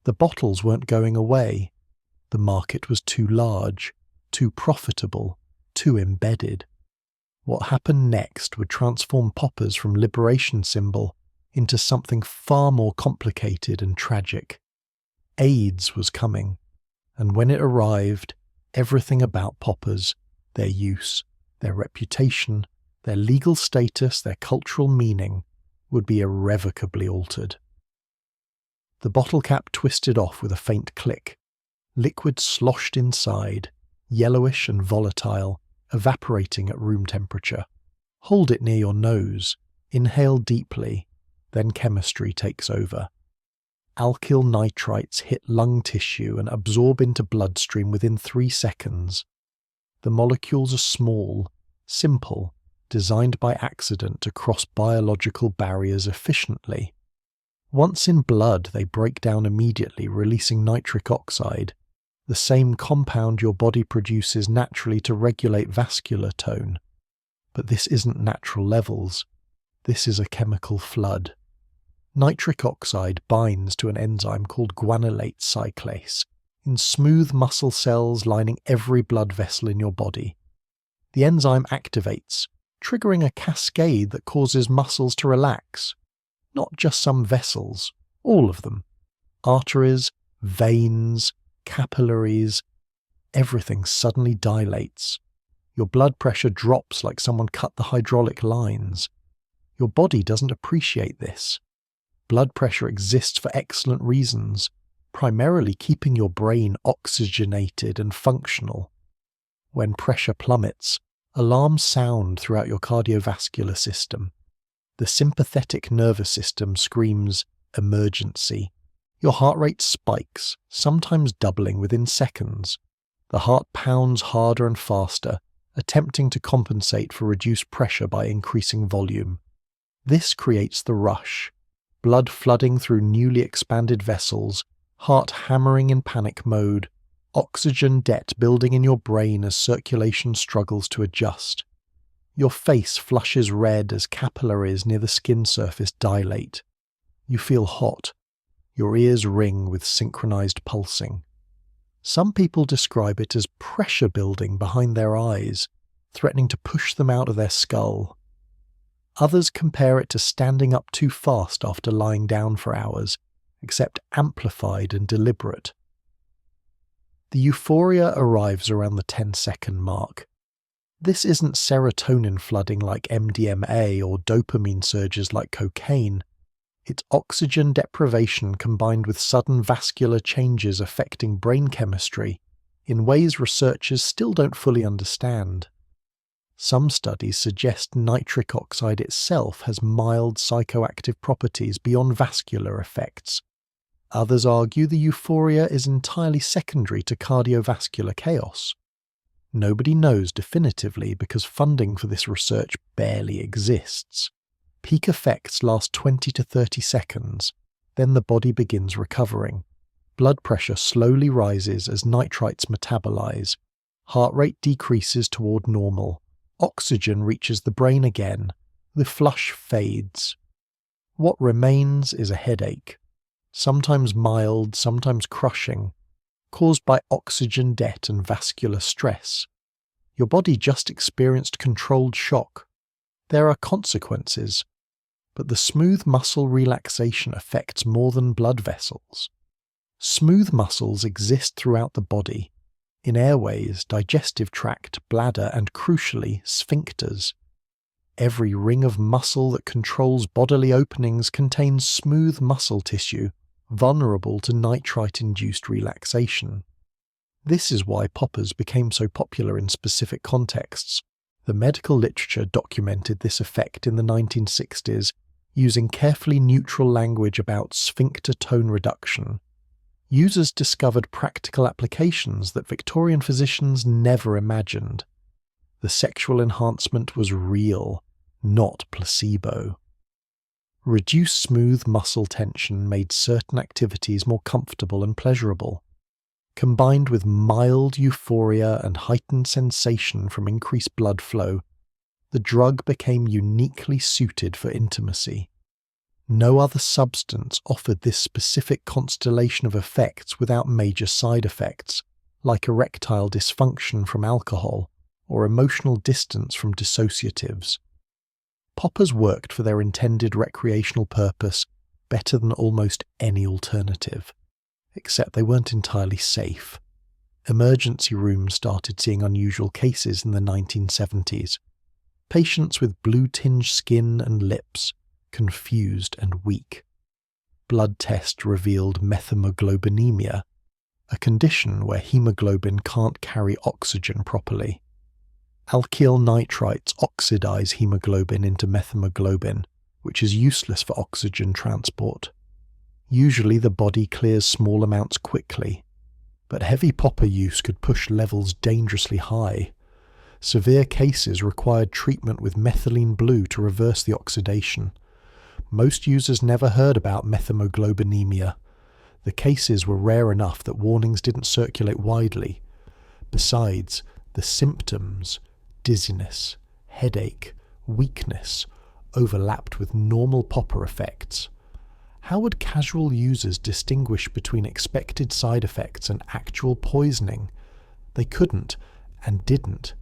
The bottles weren't going away. The market was too large, too profitable, too embedded. What happened next would transform poppers from liberation symbol into something far more complicated and tragic. AIDS was coming, and when it arrived, everything about poppers, their use, their reputation, their legal status, their cultural meaning, would be irrevocably altered. The bottle cap twisted off with a faint click. Liquid sloshed inside, yellowish and volatile, evaporating at room temperature. Hold it near your nose, inhale deeply, then chemistry takes over. Alkyl nitrites hit lung tissue and absorb into bloodstream within 3 seconds. The molecules are small, simple, designed by accident to cross biological barriers efficiently. Once in blood, they break down immediately, releasing nitric oxide, the same compound your body produces naturally to regulate vascular tone. But this isn't natural levels. This is a chemical flood. Nitric oxide binds to an enzyme called guanylate cyclase in smooth muscle cells lining every blood vessel in your body. The enzyme activates, triggering a cascade that causes muscles to relax. Not just some vessels, all of them. Arteries, veins, capillaries, everything suddenly dilates. Your blood pressure drops like someone cut the hydraulic lines. Your body doesn't appreciate this. Blood pressure exists for excellent reasons, primarily keeping your brain oxygenated and functional. When pressure plummets, alarms sound throughout your cardiovascular system. The sympathetic nervous system screams, "Emergency." Your heart rate spikes, sometimes doubling within seconds. The heart pounds harder and faster, attempting to compensate for reduced pressure by increasing volume. This creates the rush, blood flooding through newly expanded vessels, heart hammering in panic mode, oxygen debt building in your brain as circulation struggles to adjust. Your face flushes red as capillaries near the skin surface dilate. You feel hot. Your ears ring with synchronized pulsing. Some people describe it as pressure building behind their eyes, threatening to push them out of their skull. Others compare it to standing up too fast after lying down for hours, except amplified and deliberate. The euphoria arrives around the 10-second mark. This isn't serotonin flooding like MDMA or dopamine surges like cocaine. It's oxygen deprivation combined with sudden vascular changes affecting brain chemistry in ways researchers still don't fully understand. Some studies suggest nitric oxide itself has mild psychoactive properties beyond vascular effects. Others argue the euphoria is entirely secondary to cardiovascular chaos. Nobody knows definitively because funding for this research barely exists. Peak effects last 20 to 30 seconds, then the body begins recovering. Blood pressure slowly rises as nitrites metabolize. Heart rate decreases toward normal. Oxygen reaches the brain again. The flush fades. What remains is a headache, sometimes mild, sometimes crushing, caused by oxygen debt and vascular stress. Your body just experienced controlled shock. There are consequences, but the smooth muscle relaxation affects more than blood vessels. Smooth muscles exist throughout the body, in airways, digestive tract, bladder, and crucially, sphincters. Every ring of muscle that controls bodily openings contains smooth muscle tissue, vulnerable to nitrite-induced relaxation. This is why poppers became so popular in specific contexts. The medical literature documented this effect in the 1960s, using carefully neutral language about sphincter tone reduction. Users discovered practical applications that Victorian physicians never imagined. The sexual enhancement was real, not placebo. Reduced smooth muscle tension made certain activities more comfortable and pleasurable. Combined with mild euphoria and heightened sensation from increased blood flow, the drug became uniquely suited for intimacy. No other substance offered this specific constellation of effects without major side effects, like erectile dysfunction from alcohol or emotional distance from dissociatives. Poppers worked for their intended recreational purpose better than almost any alternative, except they weren't entirely safe. Emergency rooms started seeing unusual cases in the 1970s. Patients with blue-tinged skin and lips, confused and weak. Blood tests revealed methemoglobinemia, a condition where hemoglobin can't carry oxygen properly. Alkyl nitrites oxidize hemoglobin into methemoglobin, which is useless for oxygen transport. Usually the body clears small amounts quickly, but heavy popper use could push levels dangerously high. Severe cases required treatment with methylene blue to reverse the oxidation. Most users never heard about methemoglobinemia. The cases were rare enough that warnings didn't circulate widely. Besides, the symptoms, dizziness, headache, weakness, overlapped with normal popper effects. How would casual users distinguish between expected side effects and actual poisoning? They couldn't, and didn't.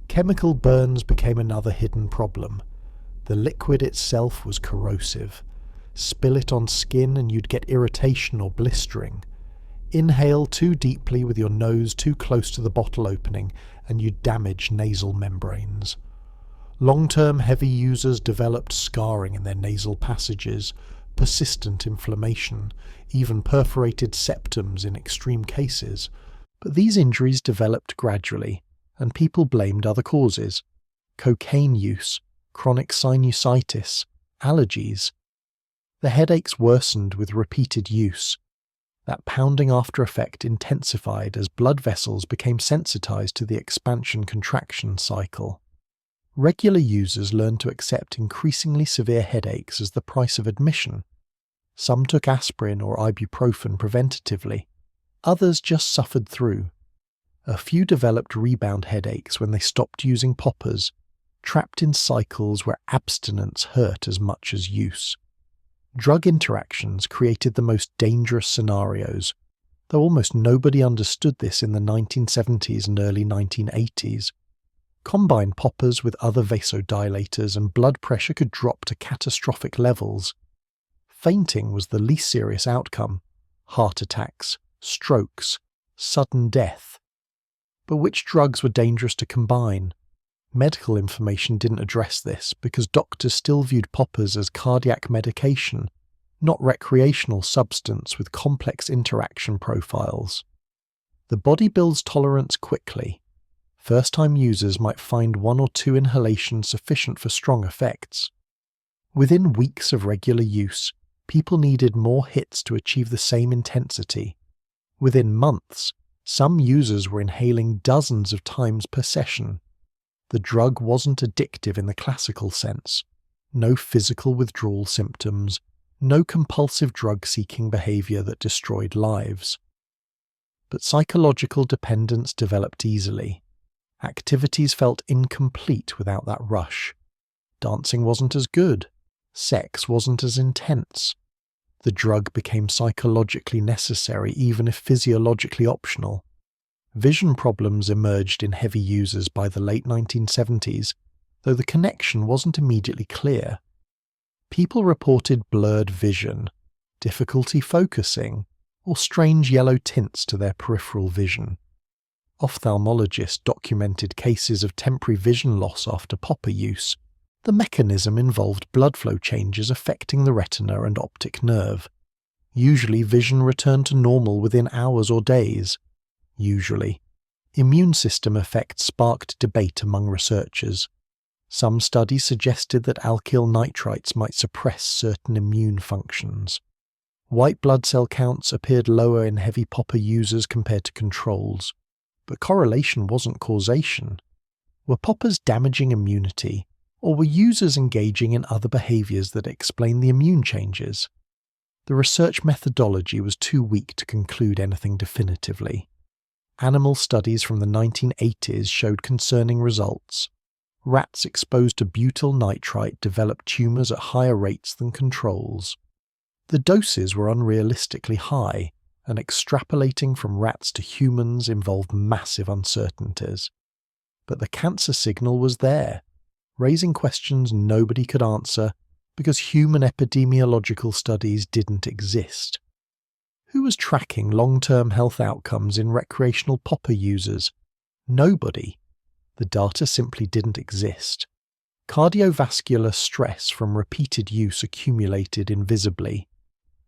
Chemical burns became another hidden problem. The liquid itself was corrosive. Spill it on skin and you'd get irritation or blistering. Inhale too deeply with your nose too close to the bottle opening and you'd damage nasal membranes. Long-term heavy users developed scarring in their nasal passages, persistent inflammation, even perforated septums in extreme cases. But these injuries developed gradually, and people blamed other causes: cocaine use, chronic sinusitis, allergies. The headaches worsened with repeated use. That pounding after effect intensified as blood vessels became sensitized to the expansion-contraction cycle. Regular users learned to accept increasingly severe headaches as the price of admission. Some took aspirin or ibuprofen preventatively. Others just suffered through. A few developed rebound headaches when they stopped using poppers, trapped in cycles where abstinence hurt as much as use. Drug interactions created the most dangerous scenarios, though almost nobody understood this in the 1970s and early 1980s. Combine poppers with other vasodilators and blood pressure could drop to catastrophic levels. Fainting was the least serious outcome: heart attacks, strokes, sudden death. But which drugs were dangerous to combine? Medical information didn't address this because doctors still viewed poppers as cardiac medication, not recreational substance with complex interaction profiles. The body builds tolerance quickly. First-time users might find 1 or 2 inhalations sufficient for strong effects. Within weeks of regular use, people needed more hits to achieve the same intensity. Within months, some users were inhaling dozens of times per session. The drug wasn't addictive in the classical sense. No physical withdrawal symptoms, no compulsive drug-seeking behavior that destroyed lives. But psychological dependence developed easily. Activities felt incomplete without that rush. Dancing wasn't as good. Sex wasn't as intense. The drug became psychologically necessary even if physiologically optional. Vision problems emerged in heavy users by the late 1970s, though the connection wasn't immediately clear. People reported blurred vision, difficulty focusing, or strange yellow tints to their peripheral vision. Ophthalmologists documented cases of temporary vision loss after popper use. The mechanism involved blood flow changes affecting the retina and optic nerve. Usually vision returned to normal within hours or days. Usually. Immune system effects sparked debate among researchers. Some studies suggested that alkyl nitrites might suppress certain immune functions. White blood cell counts appeared lower in heavy popper users compared to controls. But correlation wasn't causation. Were poppers damaging immunity, or were users engaging in other behaviors that explain the immune changes? The research methodology was too weak to conclude anything definitively. Animal studies from the 1980s showed concerning results. Rats exposed to butyl nitrite developed tumours at higher rates than controls. The doses were unrealistically high, and extrapolating from rats to humans involved massive uncertainties. But the cancer signal was there, raising questions nobody could answer because human epidemiological studies didn't exist. Who was tracking long-term health outcomes in recreational popper users? Nobody. The data simply didn't exist. Cardiovascular stress from repeated use accumulated invisibly.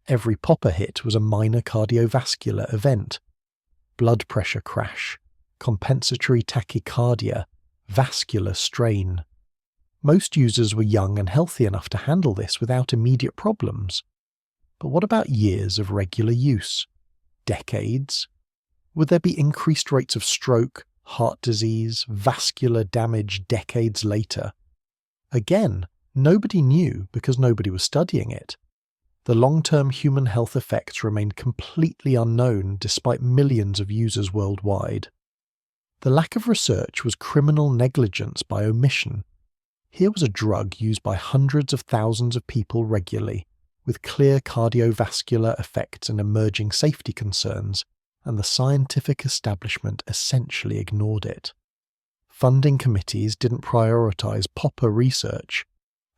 Every popper hit was a minor cardiovascular event. Blood pressure crash, compensatory tachycardia, vascular strain. Most users were young and healthy enough to handle this without immediate problems. But what about years of regular use? Decades? Would there be increased rates of stroke, heart disease, vascular damage decades later? Again, nobody knew because nobody was studying it. The long-term human health effects remained completely unknown despite millions of users worldwide. The lack of research was criminal negligence by omission. Here was a drug used by hundreds of thousands of people regularly, with clear cardiovascular effects and emerging safety concerns, and the scientific establishment essentially ignored it. Funding committees didn't prioritize popper research.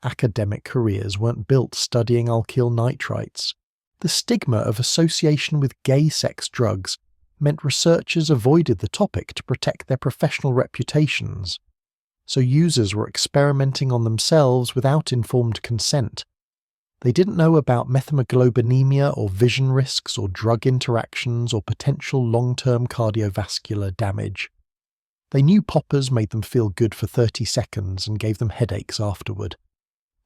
Academic careers weren't built studying alkyl nitrites. The stigma of association with gay sex drugs meant researchers avoided the topic to protect their professional reputations. So users were experimenting on themselves without informed consent. They didn't know about methemoglobinemia or vision risks or drug interactions or potential long-term cardiovascular damage. They knew poppers made them feel good for 30 seconds and gave them headaches afterward.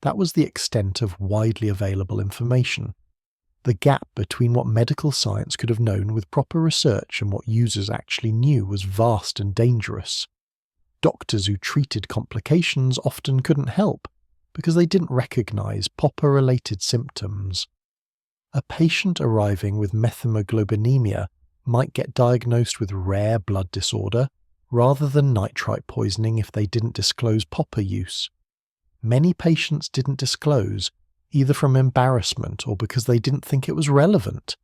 That was the extent of widely available information. The gap between what medical science could have known with proper research and what users actually knew was vast and dangerous. Doctors who treated complications often couldn't help because they didn't recognize popper-related symptoms. A patient arriving with methemoglobinemia might get diagnosed with rare blood disorder rather than nitrite poisoning if they didn't disclose popper use. Many patients didn't disclose, either from embarrassment or because they didn't think it was relevant.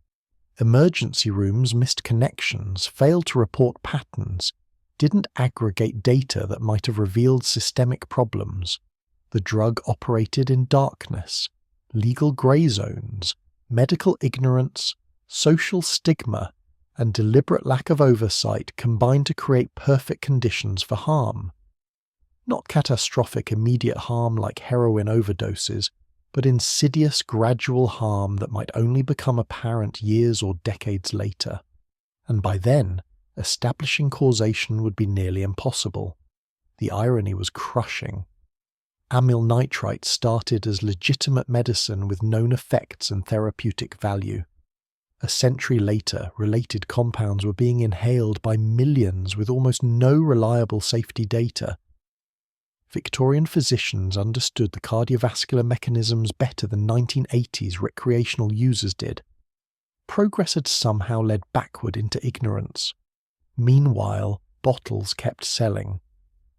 Emergency rooms missed connections, failed to report patterns, didn't aggregate data that might have revealed systemic problems. The drug operated in darkness, legal grey zones, medical ignorance, social stigma, and deliberate lack of oversight combined to create perfect conditions for harm. Not catastrophic immediate harm like heroin overdoses, but insidious gradual harm that might only become apparent years or decades later. And by then, establishing causation would be nearly impossible. The irony was crushing. Amyl nitrite started as legitimate medicine with known effects and therapeutic value. A century later, related compounds were being inhaled by millions with almost no reliable safety data. Victorian physicians understood the cardiovascular mechanisms better than 1980s recreational users did. Progress had somehow led backward into ignorance. Meanwhile, bottles kept selling.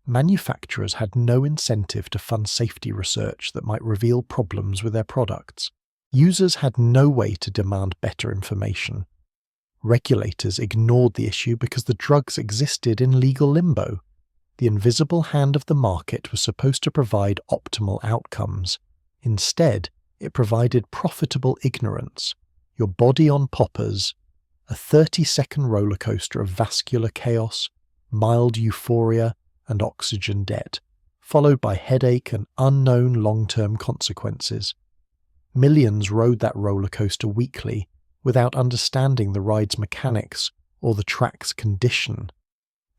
Manufacturers had no incentive to fund safety research that might reveal problems with their products. Users had no way to demand better information. Regulators ignored the issue because the drugs existed in legal limbo. The invisible hand of the market was supposed to provide optimal outcomes. Instead, it provided profitable ignorance. Your body on poppers, a 30-second roller coaster of vascular chaos, mild euphoria, and oxygen debt, followed by headache and unknown long-term consequences. Millions rode that roller coaster weekly without understanding the ride's mechanics or the track's condition.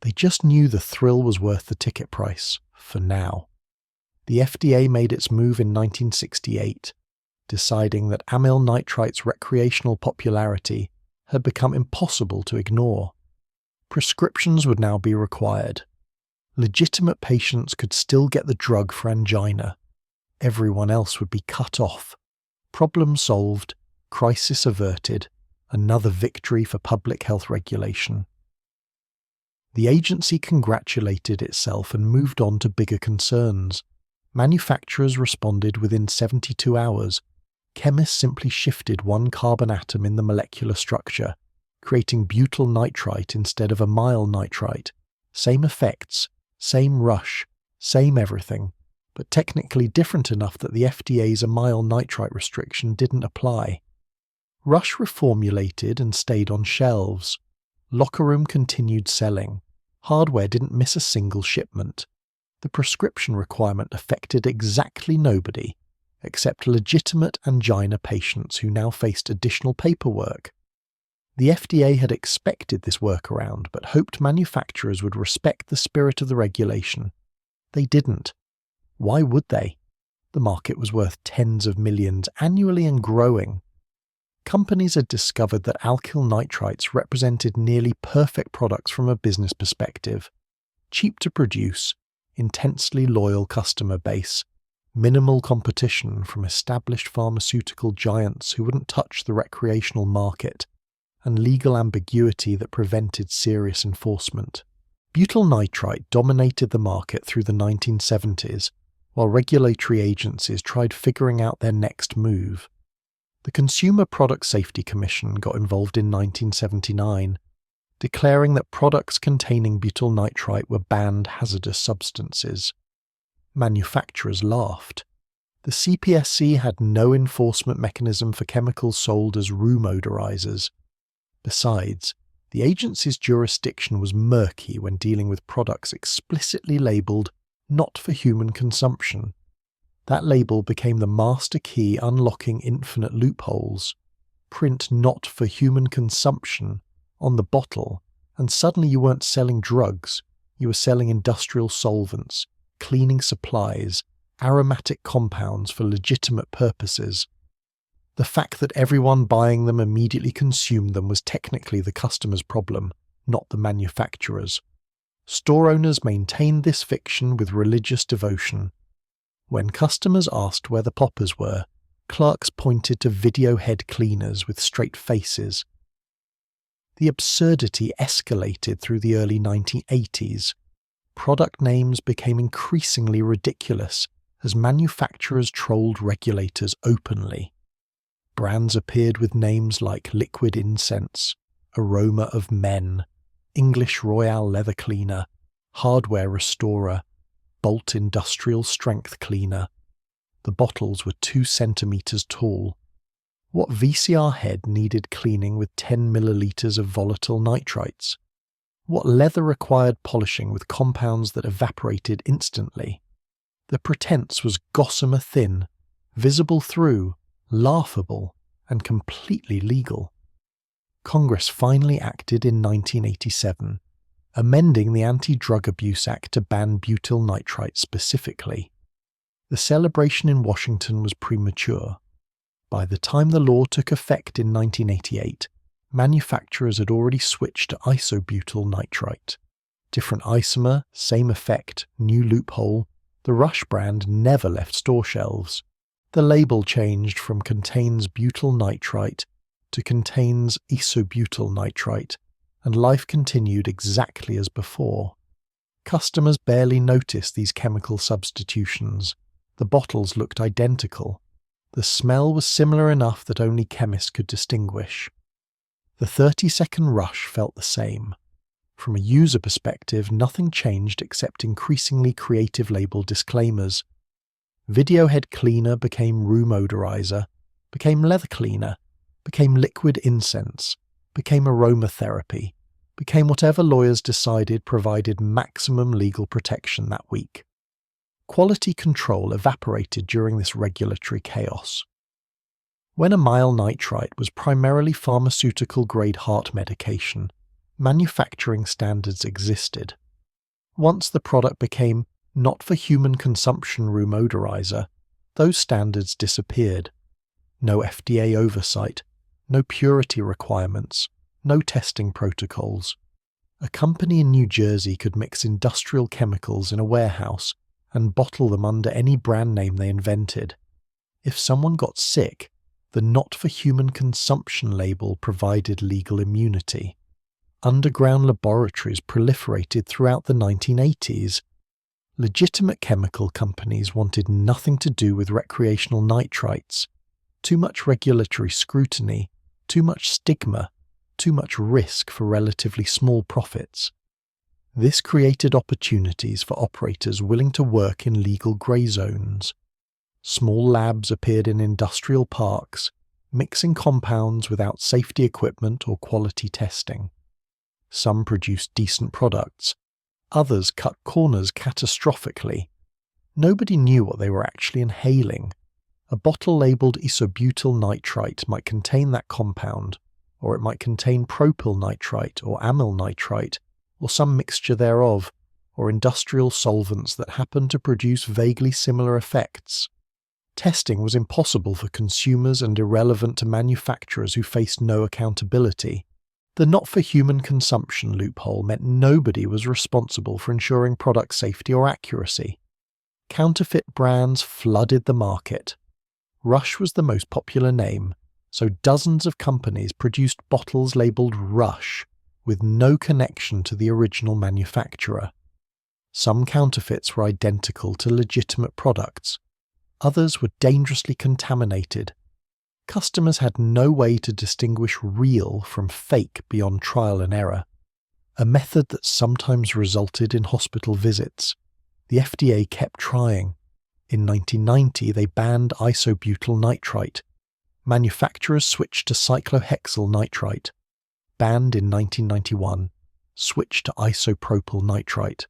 They just knew the thrill was worth the ticket price, for now. The FDA made its move in 1968, deciding that amyl nitrite's recreational popularity had become impossible to ignore. Prescriptions would now be required. Legitimate patients could still get the drug for angina. Everyone else would be cut off. Problem solved, crisis averted, another victory for public health regulation. The agency congratulated itself and moved on to bigger concerns. Manufacturers responded within 72 hours. Chemists simply shifted one carbon atom in the molecular structure, creating butyl nitrite instead of amyl nitrite. Same effects, same rush, same everything, but technically different enough that the FDA's amyl nitrite restriction didn't apply. Rush reformulated and stayed on shelves. Locker room continued selling. Hardware didn't miss a single shipment. The prescription requirement affected exactly nobody, except legitimate angina patients who now faced additional paperwork. The FDA had expected this workaround, but hoped manufacturers would respect the spirit of the regulation. They didn't. Why would they? The market was worth tens of millions annually and growing. Companies had discovered that alkyl nitrites represented nearly perfect products from a business perspective. Cheap to produce, intensely loyal customer base, minimal competition from established pharmaceutical giants who wouldn't touch the recreational market, and legal ambiguity that prevented serious enforcement. Butyl nitrite dominated the market through the 1970s, while regulatory agencies tried figuring out their next move. The Consumer Product Safety Commission got involved in 1979, declaring that products containing butyl nitrite were banned hazardous substances. Manufacturers laughed. The CPSC had no enforcement mechanism for chemicals sold as room odorizers. Besides, the agency's jurisdiction was murky when dealing with products explicitly labelled not for human consumption. That label became the master key unlocking infinite loopholes. Print "not for human consumption" on the bottle, and suddenly you weren't selling drugs, you were selling industrial solvents, cleaning supplies, aromatic compounds for legitimate purposes. The fact that everyone buying them immediately consumed them was technically the customer's problem, not the manufacturer's. Store owners maintained this fiction with religious devotion. When customers asked where the poppers were, clerks pointed to video head cleaners with straight faces. The absurdity escalated through the early 1980s. Product names became increasingly ridiculous as manufacturers trolled regulators openly. Brands appeared with names like Liquid Incense, Aroma of Men, English Royale Leather Cleaner, Hardware Restorer, Bolt Industrial Strength Cleaner. The bottles were 2 centimeters tall. What VCR head needed cleaning with 10 milliliters of volatile nitrites? What leather required polishing with compounds that evaporated instantly? The pretense was gossamer thin, visible through, laughable, and completely legal. Congress finally acted in 1987, amending the Anti-Drug Abuse Act to ban butyl nitrite specifically. The celebration in Washington was premature. By the time the law took effect in 1988, manufacturers had already switched to isobutyl nitrite. Different isomer, same effect, new loophole. The Rush brand never left store shelves. The label changed from "contains butyl nitrite" to "contains isobutyl nitrite," and life continued exactly as before. Customers barely noticed these chemical substitutions. The bottles looked identical. The smell was similar enough that only chemists could distinguish. The 30-second rush felt the same. From a user perspective, nothing changed except increasingly creative label disclaimers. Video head cleaner became room odorizer, became leather cleaner, became liquid incense, became aromatherapy, became whatever lawyers decided provided maximum legal protection that week. Quality control evaporated during this regulatory chaos. When amyl nitrite was primarily pharmaceutical-grade heart medication, manufacturing standards existed. Once the product became "not for human consumption" room odorizer, those standards disappeared. No FDA oversight, no purity requirements, no testing protocols. A company in New Jersey could mix industrial chemicals in a warehouse and bottle them under any brand name they invented. If someone got sick, the "not for human consumption" label provided legal immunity. Underground laboratories proliferated throughout the 1980s. Legitimate chemical companies wanted nothing to do with recreational nitrites. Too much regulatory scrutiny, too much stigma, too much risk for relatively small profits. This created opportunities for operators willing to work in legal grey zones. Small labs appeared in industrial parks, mixing compounds without safety equipment or quality testing. Some produced decent products. Others cut corners catastrophically. Nobody knew what they were actually inhaling. A bottle labelled isobutyl nitrite might contain that compound, or it might contain propyl nitrite or amyl nitrite, or some mixture thereof, or industrial solvents that happen to produce vaguely similar effects. Testing was impossible for consumers and irrelevant to manufacturers who faced no accountability. The "not for human consumption" loophole meant nobody was responsible for ensuring product safety or accuracy. Counterfeit brands flooded the market. Rush was the most popular name, so dozens of companies produced bottles labelled Rush, with no connection to the original manufacturer. Some counterfeits were identical to legitimate products. Others were dangerously contaminated. Customers had no way to distinguish real from fake beyond trial and error, a method that sometimes resulted in hospital visits. The FDA kept trying. In 1990, they banned isobutyl nitrite. Manufacturers switched to cyclohexyl nitrite. Banned in 1991. Switched to isopropyl nitrite.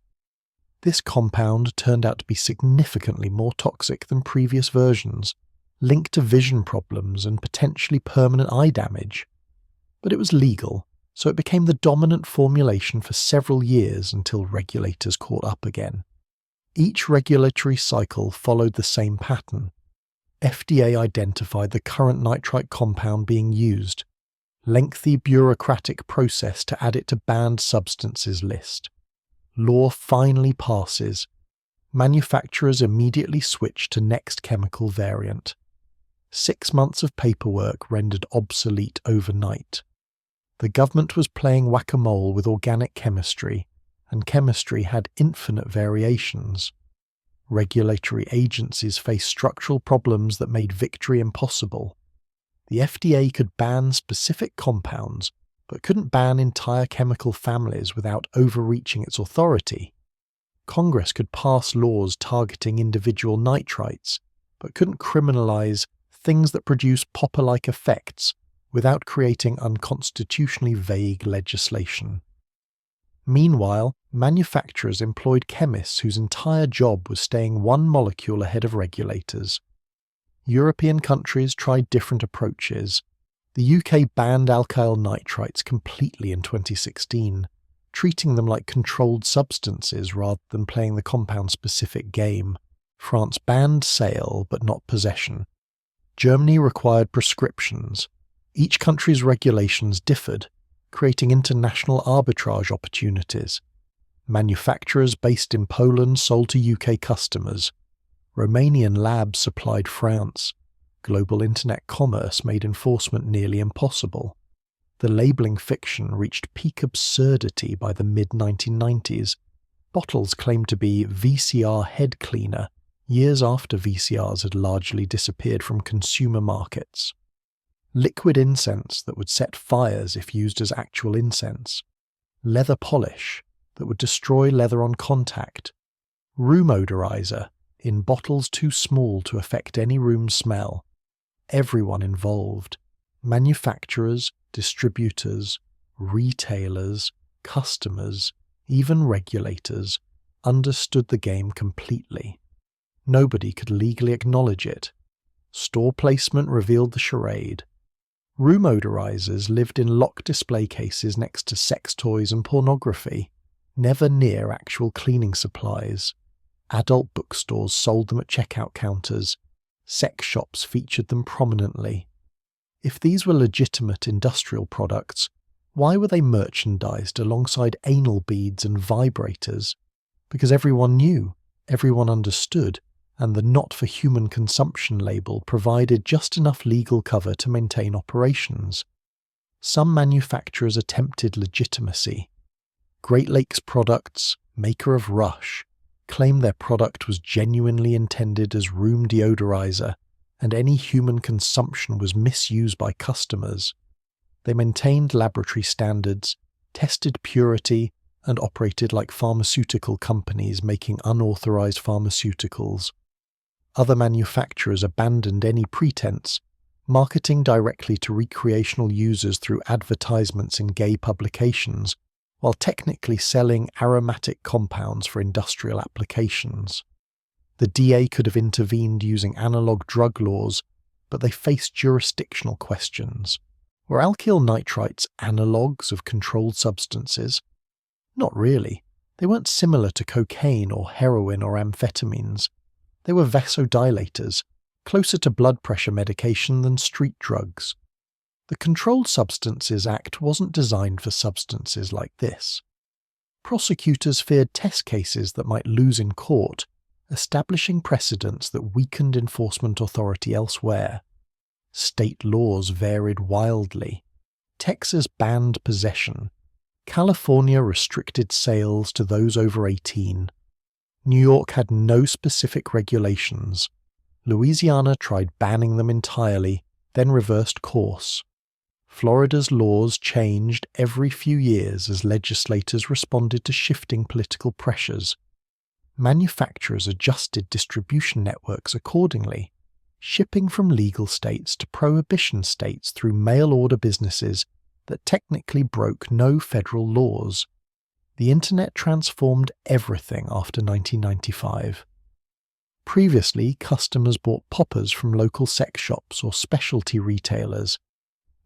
This compound turned out to be significantly more toxic than previous versions, linked to vision problems and potentially permanent eye damage. But it was legal, so it became the dominant formulation for several years until regulators caught up again. Each regulatory cycle followed the same pattern. FDA identified the current nitrite compound being used. Lengthy bureaucratic process to add it to banned substances list. Law finally passes. Manufacturers immediately switch to next chemical variant. 6 months of paperwork rendered obsolete overnight. The government was playing whack-a-mole with organic chemistry, and chemistry had infinite variations. Regulatory agencies faced structural problems that made victory impossible. The FDA could ban specific compounds, but couldn't ban entire chemical families without overreaching its authority. Congress could pass laws targeting individual nitrites, but couldn't criminalize things that produce popper-like effects without creating unconstitutionally vague legislation. Meanwhile, manufacturers employed chemists whose entire job was staying one molecule ahead of regulators. European countries tried different approaches. The UK banned alkyl nitrites completely in 2016, treating them like controlled substances rather than playing the compound-specific game. France banned sale but not possession. Germany required prescriptions. Each country's regulations differed, creating international arbitrage opportunities. Manufacturers based in Poland sold to UK customers. Romanian labs supplied France. Global internet commerce made enforcement nearly impossible. The labelling fiction reached peak absurdity by the mid-1990s. Bottles claimed to be VCR head cleaner, years after VCRs had largely disappeared from consumer markets. Liquid incense that would set fires if used as actual incense. Leather polish that would destroy leather on contact. Room odorizer in bottles too small to affect any room smell. Everyone involved. Manufacturers, distributors, retailers, customers, even regulators, understood the game completely. Nobody could legally acknowledge it. Store placement revealed the charade. Room odorizers lived in locked display cases next to sex toys and pornography, never near actual cleaning supplies. Adult bookstores sold them at checkout counters. Sex shops featured them prominently. If these were legitimate industrial products, why were they merchandised alongside anal beads and vibrators? Because everyone knew, everyone understood, and the not-for-human consumption label provided just enough legal cover to maintain operations. Some manufacturers attempted legitimacy. Great Lakes Products, maker of Rush, claimed their product was genuinely intended as room deodorizer, and any human consumption was misused by customers. They maintained laboratory standards, tested purity, and operated like pharmaceutical companies making unauthorized pharmaceuticals. Other manufacturers abandoned any pretense, marketing directly to recreational users through advertisements in gay publications, while technically selling aromatic compounds for industrial applications. The DA could have intervened using analog drug laws, but they faced jurisdictional questions. Were alkyl nitrites analogues of controlled substances? Not really. They weren't similar to cocaine or heroin or amphetamines. They were vasodilators, closer to blood pressure medication than street drugs. The Controlled Substances Act wasn't designed for substances like this. Prosecutors feared test cases that might lose in court, establishing precedents that weakened enforcement authority elsewhere. State laws varied wildly. Texas banned possession. California restricted sales to those over 18. New York had no specific regulations. Louisiana tried banning them entirely, then reversed course. Florida's laws changed every few years as legislators responded to shifting political pressures. Manufacturers adjusted distribution networks accordingly, shipping from legal states to prohibition states through mail-order businesses that technically broke no federal laws. The internet transformed everything after 1995. Previously, customers bought poppers from local sex shops or specialty retailers.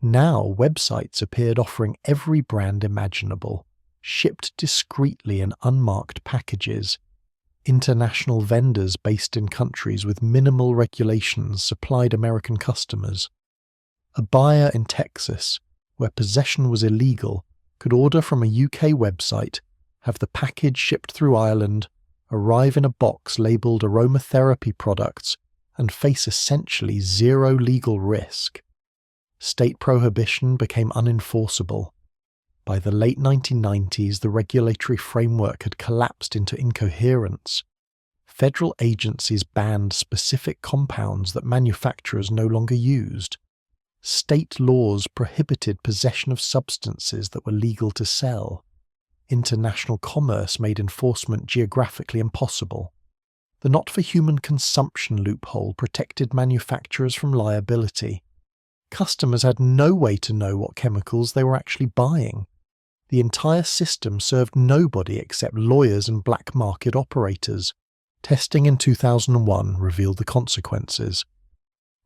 Now, websites appeared offering every brand imaginable, shipped discreetly in unmarked packages. International vendors based in countries with minimal regulations supplied American customers. A buyer in Texas, where possession was illegal, could order from a UK website, have the package shipped through Ireland, arrive in a box labelled aromatherapy products, and face essentially zero legal risk. State prohibition became unenforceable. By the late 1990s, the regulatory framework had collapsed into incoherence. Federal agencies banned specific compounds that manufacturers no longer used. State laws prohibited possession of substances that were legal to sell. International commerce made enforcement geographically impossible. The not-for-human consumption loophole protected manufacturers from liability. Customers had no way to know what chemicals they were actually buying. The entire system served nobody except lawyers and black market operators. Testing in 2001 revealed the consequences.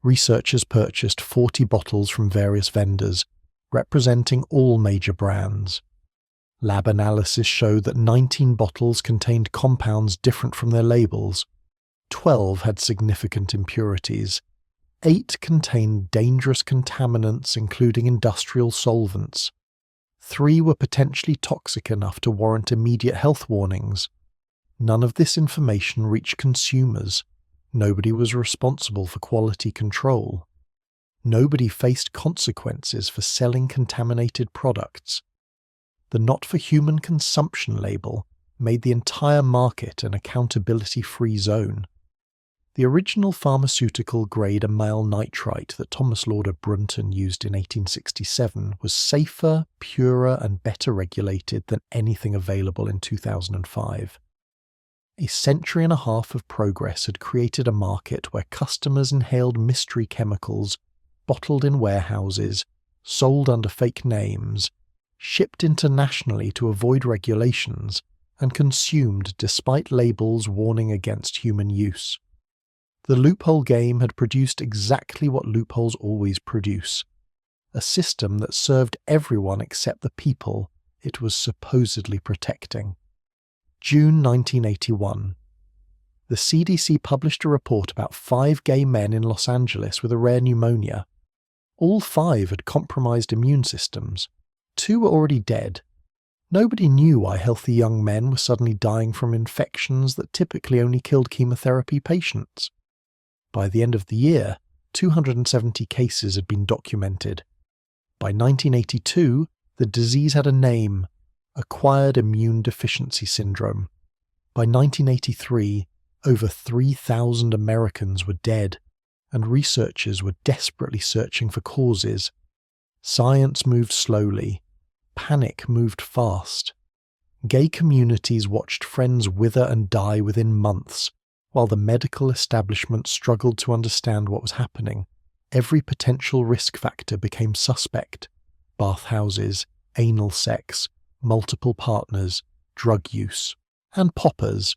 Researchers purchased 40 bottles from various vendors, representing all major brands. Lab analysis showed that 19 bottles contained compounds different from their labels. 12 had significant impurities. 8 contained dangerous contaminants, including industrial solvents. 3 were potentially toxic enough to warrant immediate health warnings. None of this information reached consumers. Nobody was responsible for quality control. Nobody faced consequences for selling contaminated products. The not-for-human consumption label made the entire market an accountability-free zone. The original pharmaceutical-grade amyl nitrite that Thomas Brunton used in 1867 was safer, purer, and better regulated than anything available in 2005. A century and a half of progress had created a market where customers inhaled mystery chemicals, bottled in warehouses, sold under fake names, shipped internationally to avoid regulations, and consumed despite labels warning against human use. The loophole game had produced exactly what loopholes always produce: a system that served everyone except the people it was supposedly protecting. June 1981. The CDC published a report about 5 gay men in Los Angeles with a rare pneumonia. All 5 had compromised immune systems. 2 were already dead. Nobody knew why healthy young men were suddenly dying from infections that typically only killed chemotherapy patients. By the end of the year, 270 cases had been documented. By 1982, the disease had a name: acquired immune deficiency syndrome. By 1983, over 3,000 Americans were dead, and researchers were desperately searching for causes. Science moved slowly. Panic moved fast. Gay communities watched friends wither and die within months, while the medical establishment struggled to understand what was happening. Every potential risk factor became suspect: bathhouses, anal sex, multiple partners, drug use, and poppers,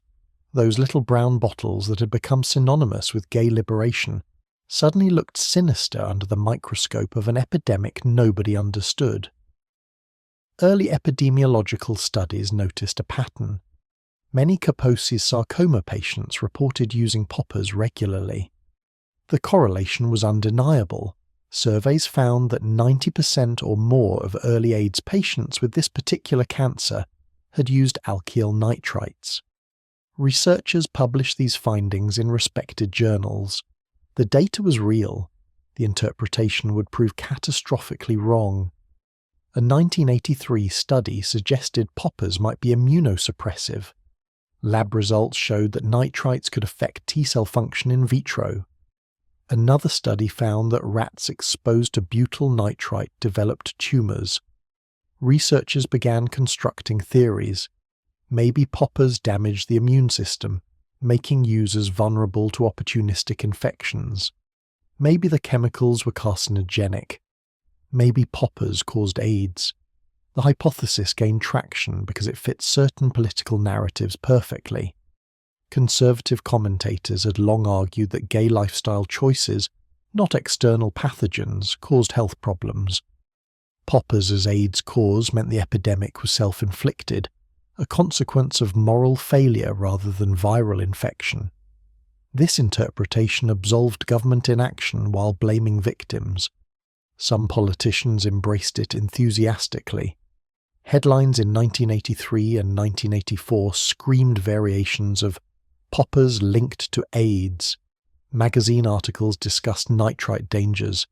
those little brown bottles that had become synonymous with gay liberation, suddenly looked sinister under the microscope of an epidemic nobody understood. Early epidemiological studies noticed a pattern. Many Kaposi's sarcoma patients reported using poppers regularly. The correlation was undeniable. Surveys found that 90% or more of early AIDS patients with this particular cancer had used alkyl nitrites. Researchers published these findings in respected journals. The data was real. The interpretation would prove catastrophically wrong. A 1983 study suggested poppers might be immunosuppressive. Lab results showed that nitrites could affect T-cell function in vitro. Another study found that rats exposed to butyl nitrite developed tumours. Researchers began constructing theories. Maybe poppers damaged the immune system, making users vulnerable to opportunistic infections. Maybe the chemicals were carcinogenic. Maybe poppers caused AIDS. The hypothesis gained traction because it fit certain political narratives perfectly. Conservative commentators had long argued that gay lifestyle choices, not external pathogens, caused health problems. Poppers as AIDS cause meant the epidemic was self-inflicted, a consequence of moral failure rather than viral infection. This interpretation absolved government inaction while blaming victims. Some politicians embraced it enthusiastically. Headlines in 1983 and 1984 screamed variations of "poppers linked to AIDS." Magazine articles discussed nitrite dangers.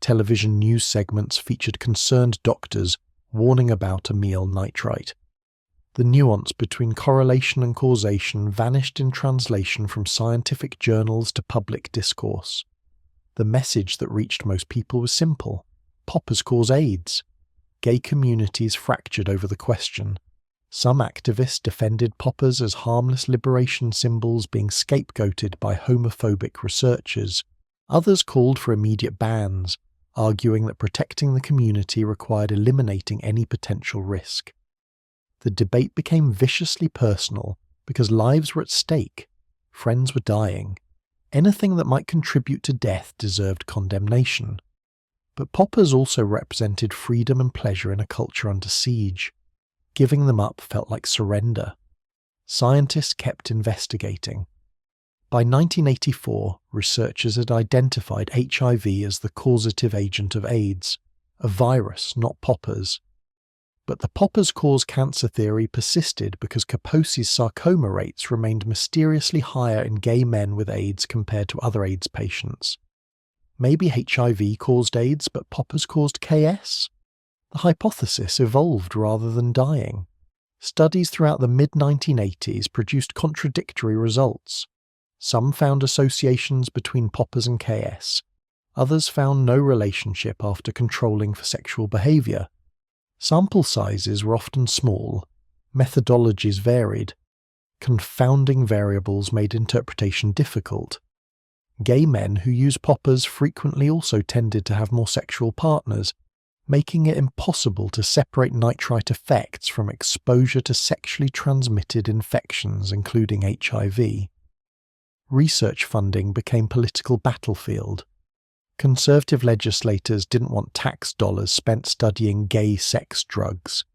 Television news segments featured concerned doctors warning about a meal nitrite. The nuance between correlation and causation vanished in translation from scientific journals to public discourse. The message that reached most people was simple: poppers cause AIDS. Gay communities fractured over the question. Some activists defended poppers as harmless liberation symbols being scapegoated by homophobic researchers. Others called for immediate bans, arguing that protecting the community required eliminating any potential risk. The debate became viciously personal because lives were at stake. Friends were dying. Anything that might contribute to death deserved condemnation. But poppers also represented freedom and pleasure in a culture under siege. Giving them up felt like surrender. Scientists kept investigating. By 1984, researchers had identified HIV as the causative agent of AIDS, a virus, not poppers. But the poppers cause cancer theory persisted because Kaposi's sarcoma rates remained mysteriously higher in gay men with AIDS compared to other AIDS patients. Maybe HIV caused AIDS, but poppers caused KS? The hypothesis evolved rather than dying. Studies throughout the mid-1980s produced contradictory results. Some found associations between poppers and KS. Others found no relationship after controlling for sexual behaviour. Sample sizes were often small. Methodologies varied. Confounding variables made interpretation difficult. Gay men who used poppers frequently also tended to have more sexual partners, making it impossible to separate nitrite effects from exposure to sexually transmitted infections, including HIV. Research funding became political battlefield. Conservative legislators didn't want tax dollars spent studying gay sex drugs.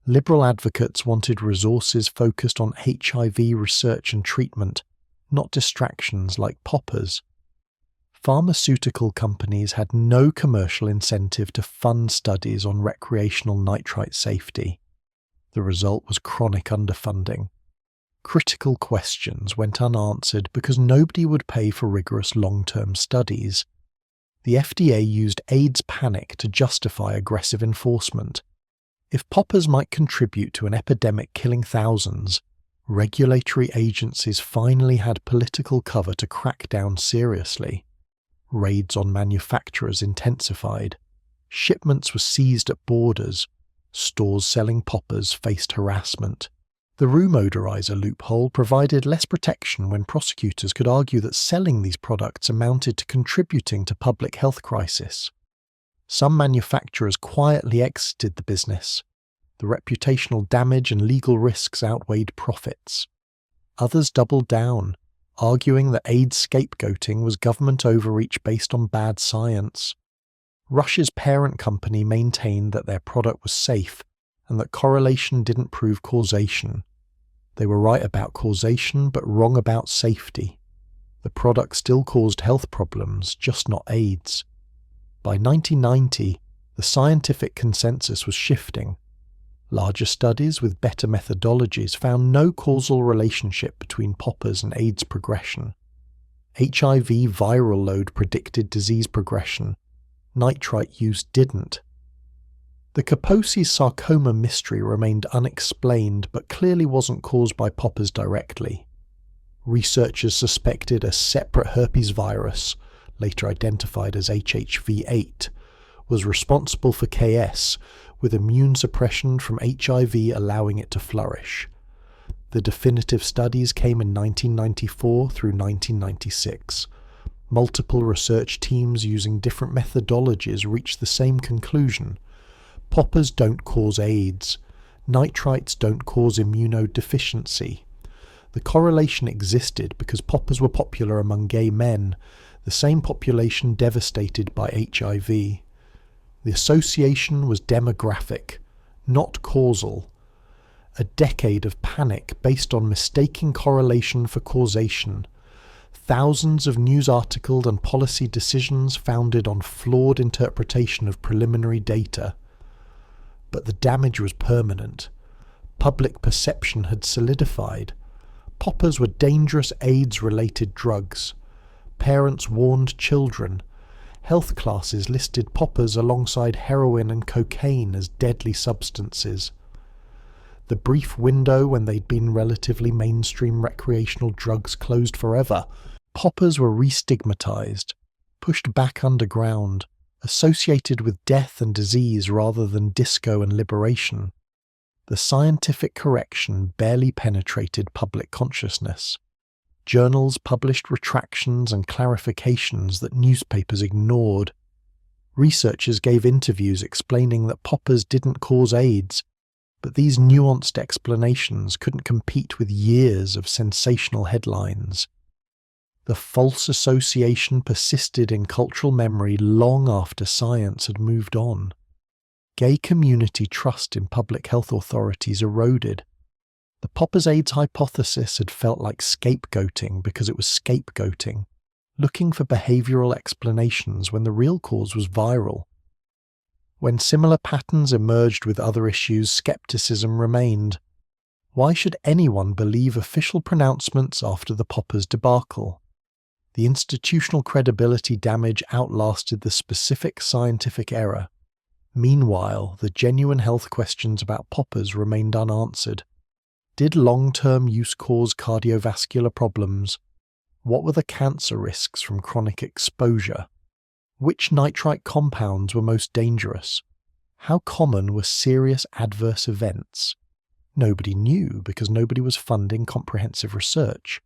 Liberal advocates wanted resources focused on HIV research and treatment, not distractions like poppers. Pharmaceutical companies had no commercial incentive to fund studies on recreational nitrite safety. The result was chronic underfunding. Critical questions went unanswered because nobody would pay for rigorous long-term studies. The FDA used AIDS panic to justify aggressive enforcement. If poppers might contribute to an epidemic killing thousands, regulatory agencies finally had political cover to crack down seriously. Raids on manufacturers intensified. Shipments were seized at borders. Stores selling poppers faced harassment. The room odorizer loophole provided less protection when prosecutors could argue that selling these products amounted to contributing to public health crisis. Some manufacturers quietly exited the business. The reputational damage and legal risks outweighed profits. Others doubled down, arguing that AIDS scapegoating was government overreach based on bad science. Russia's parent company maintained that their product was safe and that correlation didn't prove causation. They were right about causation but wrong about safety. The product still caused health problems, just not AIDS. By 1990, the scientific consensus was shifting. Larger studies with better methodologies found no causal relationship between poppers and AIDS progression. HIV viral load predicted disease progression. Nitrite use didn't. The Kaposi's sarcoma mystery remained unexplained but clearly wasn't caused by poppers directly. Researchers suspected a separate herpes virus, later identified as HHV8, was responsible for KS, with immune suppression from HIV allowing it to flourish. The definitive studies came in 1994 through 1996. Multiple research teams using different methodologies reached the same conclusion. Poppers don't cause AIDS. Nitrites don't cause immunodeficiency. The correlation existed because poppers were popular among gay men, the same population devastated by HIV. The association was demographic, not causal. A decade of panic based on mistaking correlation for causation. Thousands of news articles and policy decisions founded on flawed interpretation of preliminary data. But the damage was permanent. Public perception had solidified. Poppers were dangerous AIDS-related drugs. Parents warned children. Health classes listed poppers alongside heroin and cocaine as deadly substances. The brief window when they'd been relatively mainstream recreational drugs closed forever, poppers were re-stigmatized, pushed back underground, associated with death and disease rather than disco and liberation. The scientific correction barely penetrated public consciousness. Journals published retractions and clarifications that newspapers ignored. Researchers gave interviews explaining that poppers didn't cause AIDS, but these nuanced explanations couldn't compete with years of sensational headlines. The false association persisted in cultural memory long after science had moved on. Gay community trust in public health authorities eroded. The poppers AIDS hypothesis had felt like scapegoating because it was scapegoating, looking for behavioral explanations when the real cause was viral. When similar patterns emerged with other issues, skepticism remained. Why should anyone believe official pronouncements after the poppers debacle? The institutional credibility damage outlasted the specific scientific error. Meanwhile, the genuine health questions about poppers remained unanswered. Did long-term use cause cardiovascular problems? What were the cancer risks from chronic exposure? Which nitrite compounds were most dangerous? How common were serious adverse events? Nobody knew because nobody was funding comprehensive research.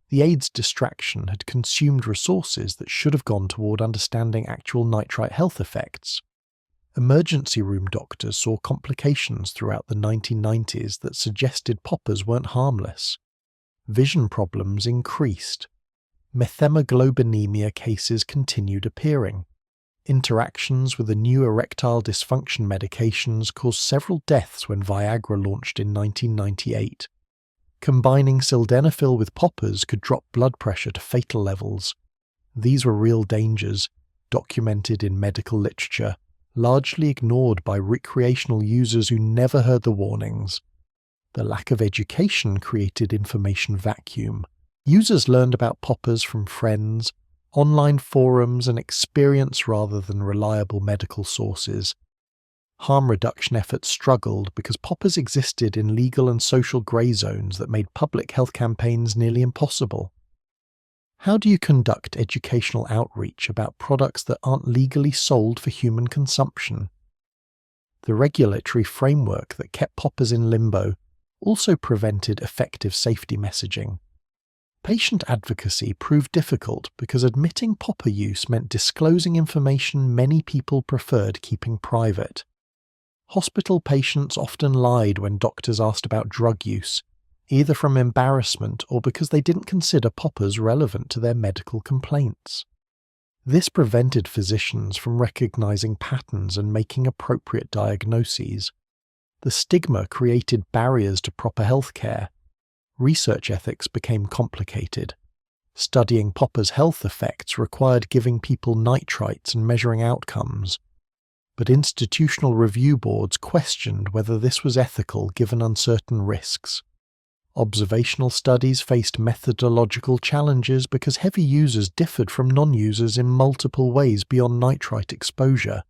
The AIDS distraction had consumed resources that should have gone toward understanding actual nitrite health effects. Emergency room doctors saw complications throughout the 1990s that suggested poppers weren't harmless. Vision problems increased. Methemoglobinemia cases continued appearing. Interactions with the new erectile dysfunction medications caused several deaths when Viagra launched in 1998. Combining sildenafil with poppers could drop blood pressure to fatal levels. These were real dangers, documented in medical literature, largely ignored by recreational users who never heard the warnings. The lack of education created information vacuum. Users learned about poppers from friends, online forums, and experience rather than reliable medical sources. Harm reduction efforts struggled because poppers existed in legal and social grey zones that made public health campaigns nearly impossible. How do you conduct educational outreach about products that aren't legally sold for human consumption? The regulatory framework that kept poppers in limbo also prevented effective safety messaging. Patient advocacy proved difficult because admitting popper use meant disclosing information many people preferred keeping private. Hospital patients often lied when doctors asked about drug use, either from embarrassment or because they didn't consider poppers relevant to their medical complaints. This prevented physicians from recognizing patterns and making appropriate diagnoses. The stigma created barriers to proper health care. Research ethics became complicated. Studying poppers' health effects required giving people nitrites and measuring outcomes. But institutional review boards questioned whether this was ethical given uncertain risks. Observational studies faced methodological challenges because heavy users differed from non-users in multiple ways beyond nitrite exposure.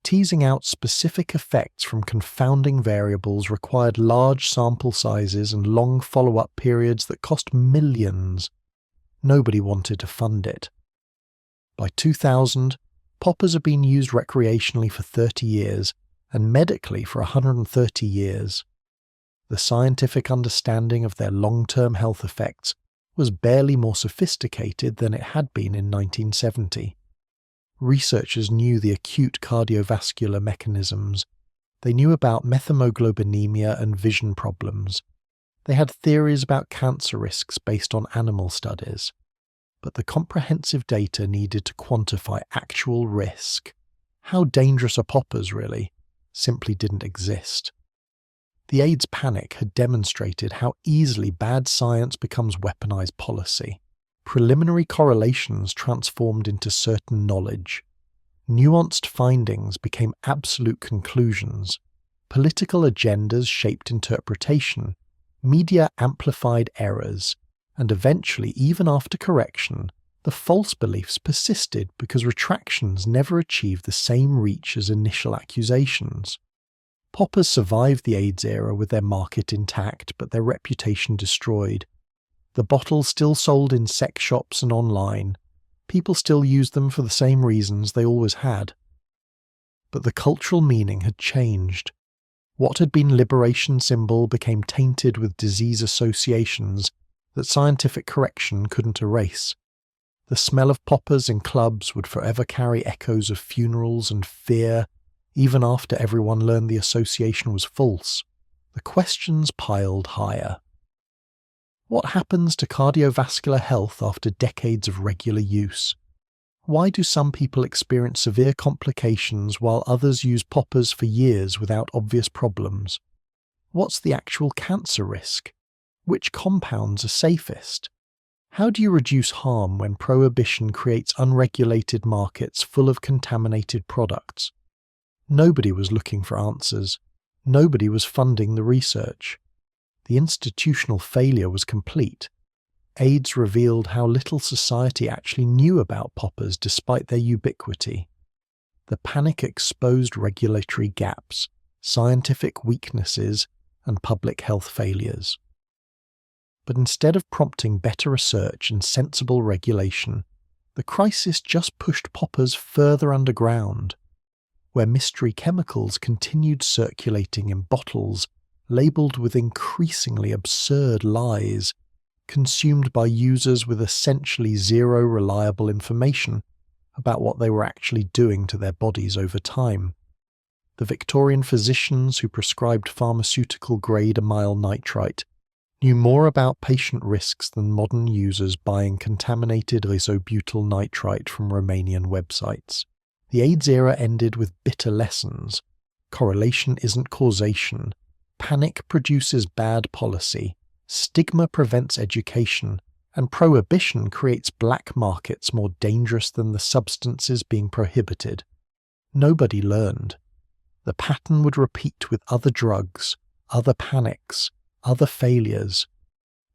Teasing out specific effects from confounding variables required large sample sizes and long follow-up periods that cost millions. Nobody wanted to fund it. By 2000, poppers had been used recreationally for 30 years and medically for 130 years. The scientific understanding of their long-term health effects was barely more sophisticated than it had been in 1970. Researchers knew the acute cardiovascular mechanisms, They knew about methemoglobinemia and vision problems. They had theories about cancer risks based on animal studies. But the comprehensive data needed to quantify actual risk. How dangerous are poppers, really? Simply didn't exist. The AIDS panic had demonstrated how easily bad science becomes weaponized policy. Preliminary correlations transformed into certain knowledge. Nuanced findings became absolute conclusions. Political agendas shaped interpretation. Media amplified errors. And eventually, even after correction, the false beliefs persisted because retractions never achieved the same reach as initial accusations. Poppers survived the AIDS era with their market intact, but their reputation destroyed. The bottles still sold in sex shops and online. People still used them for the same reasons they always had. But the cultural meaning had changed. What had been liberation symbol became tainted with disease associations that scientific correction couldn't erase. The smell of poppers in clubs would forever carry echoes of funerals and fear, even after everyone learned the association was false. The questions piled higher. What happens to cardiovascular health after decades of regular use? Why do some people experience severe complications while others use poppers for years without obvious problems? What's the actual cancer risk? Which compounds are safest? How do you reduce harm when prohibition creates unregulated markets full of contaminated products? Nobody was looking for answers. Nobody was funding the research. The institutional failure was complete. AIDS revealed how little society actually knew about poppers despite their ubiquity. The panic exposed regulatory gaps, scientific weaknesses, and public health failures. But instead of prompting better research and sensible regulation, the crisis just pushed poppers further underground, where mystery chemicals continued circulating in bottles labelled with increasingly absurd lies, consumed by users with essentially zero reliable information about what they were actually doing to their bodies over time. The Victorian physicians who prescribed pharmaceutical-grade amyl nitrite knew more about patient risks than modern users buying contaminated isobutyl nitrite from Romanian websites. The AIDS era ended with bitter lessons. Correlation isn't causation. Panic produces bad policy. Stigma prevents education. And prohibition creates black markets more dangerous than the substances being prohibited. Nobody learned. The pattern would repeat with other drugs, other panics, other failures.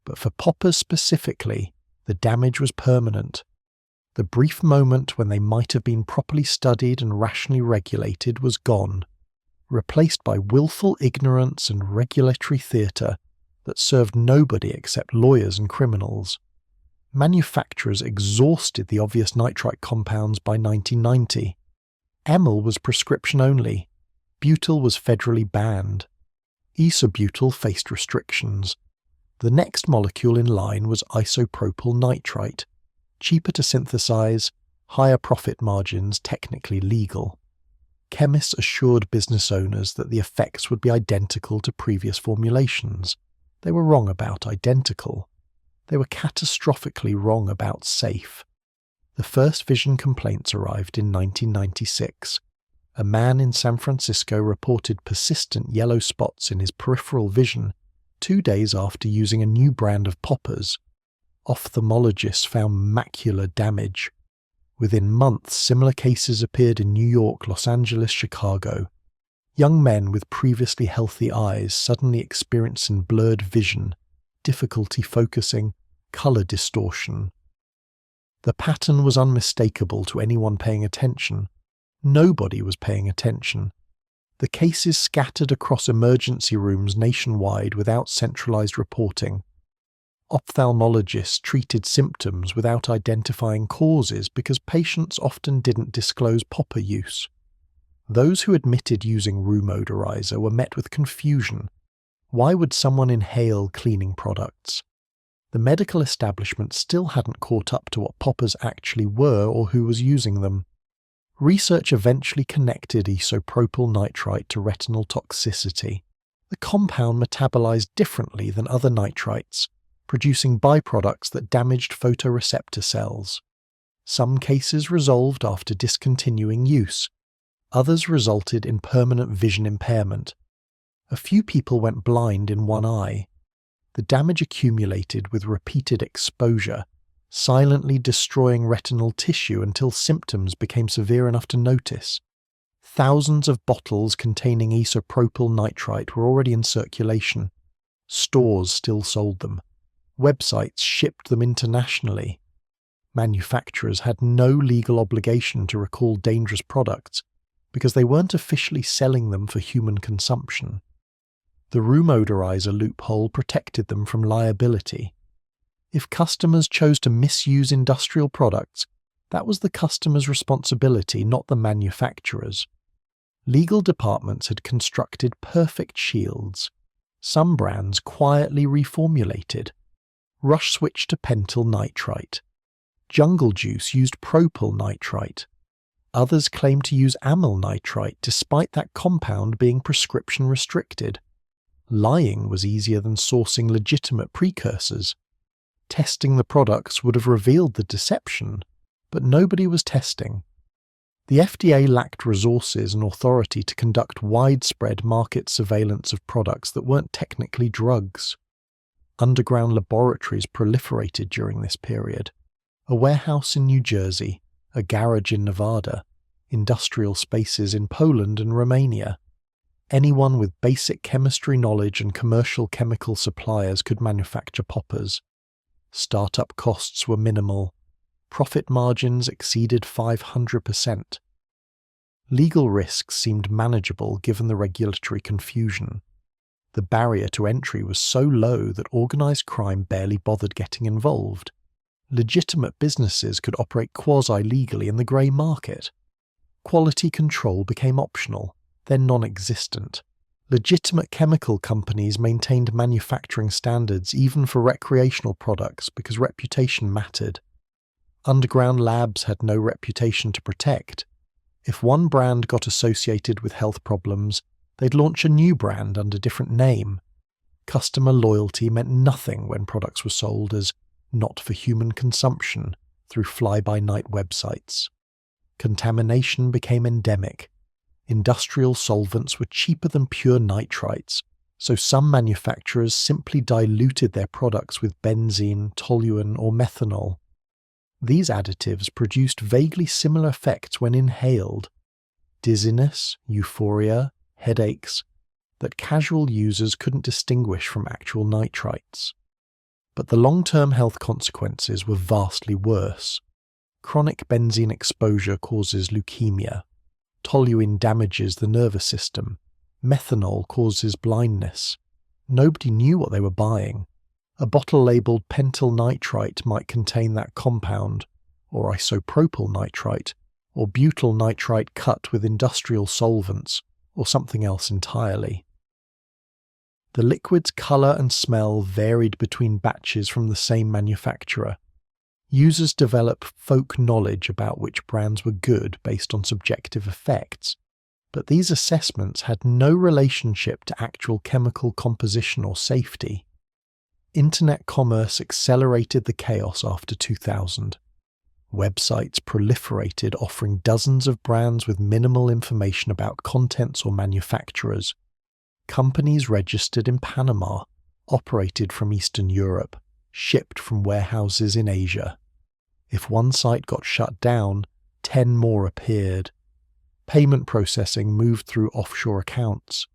But for poppers specifically, the damage was permanent. The brief moment when they might have been properly studied and rationally regulated was gone, replaced by willful ignorance and regulatory theatre that served nobody except lawyers and criminals. Manufacturers exhausted the obvious nitrite compounds by 1990. Amyl was prescription only. Butyl was federally banned. Isobutyl faced restrictions. The next molecule in line was isopropyl nitrite, cheaper to synthesize, higher profit margins, technically legal. Chemists assured business owners that the effects would be identical to previous formulations. They were wrong about identical. They were catastrophically wrong about safe. The first vision complaints arrived in 1996. A man in San Francisco reported persistent yellow spots in his peripheral vision 2 days after using a new brand of poppers. Ophthalmologists found macular damage. Within months, similar cases appeared in New York, Los Angeles, Chicago. Young men with previously healthy eyes suddenly experiencing blurred vision, difficulty focusing, color distortion. The pattern was unmistakable to anyone paying attention. Nobody was paying attention. The cases scattered across emergency rooms nationwide without centralized reporting. Ophthalmologists treated symptoms without identifying causes because patients often didn't disclose popper use. Those who admitted using room odorizer were met with confusion. Why would someone inhale cleaning products? The medical establishment still hadn't caught up to what poppers actually were or who was using them. Research eventually connected isopropyl nitrite to retinal toxicity. The compound metabolized differently than other nitrites, producing byproducts that damaged photoreceptor cells. Some cases resolved after discontinuing use. Others resulted in permanent vision impairment. A few people went blind in one eye. The damage accumulated with repeated exposure, silently destroying retinal tissue until symptoms became severe enough to notice. Thousands of bottles containing isopropyl nitrite were already in circulation. Stores still sold them. Websites shipped them internationally. Manufacturers had no legal obligation to recall dangerous products because they weren't officially selling them for human consumption. The room odorizer loophole protected them from liability. If customers chose to misuse industrial products, that was the customer's responsibility, not the manufacturer's. Legal departments had constructed perfect shields. Some brands quietly reformulated. Rush switched to pentyl nitrite. Jungle Juice used propyl nitrite. Others claimed to use amyl nitrite despite that compound being prescription restricted. Lying was easier than sourcing legitimate precursors. Testing the products would have revealed the deception, but nobody was testing. The FDA lacked resources and authority to conduct widespread market surveillance of products that weren't technically drugs. Underground laboratories proliferated during this period. A warehouse in New Jersey, a garage in Nevada, industrial spaces in Poland and Romania. Anyone with basic chemistry knowledge and commercial chemical suppliers could manufacture poppers. Startup costs were minimal. Profit margins exceeded 500%. Legal risks seemed manageable given the regulatory confusion. The barrier to entry was so low that organized crime barely bothered getting involved. Legitimate businesses could operate quasi-legally in the grey market. Quality control became optional, then non-existent. Legitimate chemical companies maintained manufacturing standards even for recreational products because reputation mattered. Underground labs had no reputation to protect. If one brand got associated with health problems, they'd launch a new brand under different name. Customer loyalty meant nothing when products were sold as not for human consumption through fly-by-night websites. Contamination became endemic. Industrial solvents were cheaper than pure nitrites, so some manufacturers simply diluted their products with benzene, toluene, or methanol. These additives produced vaguely similar effects when inhaled: dizziness, euphoria, headaches, that casual users couldn't distinguish from actual nitrites. But the long-term health consequences were vastly worse. Chronic benzene exposure causes leukemia. Toluene damages the nervous system. Methanol causes blindness. Nobody knew what they were buying. A bottle labelled pentyl nitrite might contain that compound, or isopropyl nitrite, or butyl nitrite cut with industrial solvents, or something else entirely. The liquid's colour and smell varied between batches from the same manufacturer. Users developed folk knowledge about which brands were good based on subjective effects, but these assessments had no relationship to actual chemical composition or safety. Internet commerce accelerated the chaos after 2000. Websites proliferated, offering dozens of brands with minimal information about contents or manufacturers. Companies registered in Panama, operated from Eastern Europe, shipped from warehouses in Asia. If one site got shut down, 10 more appeared. Payment processing moved through offshore accounts.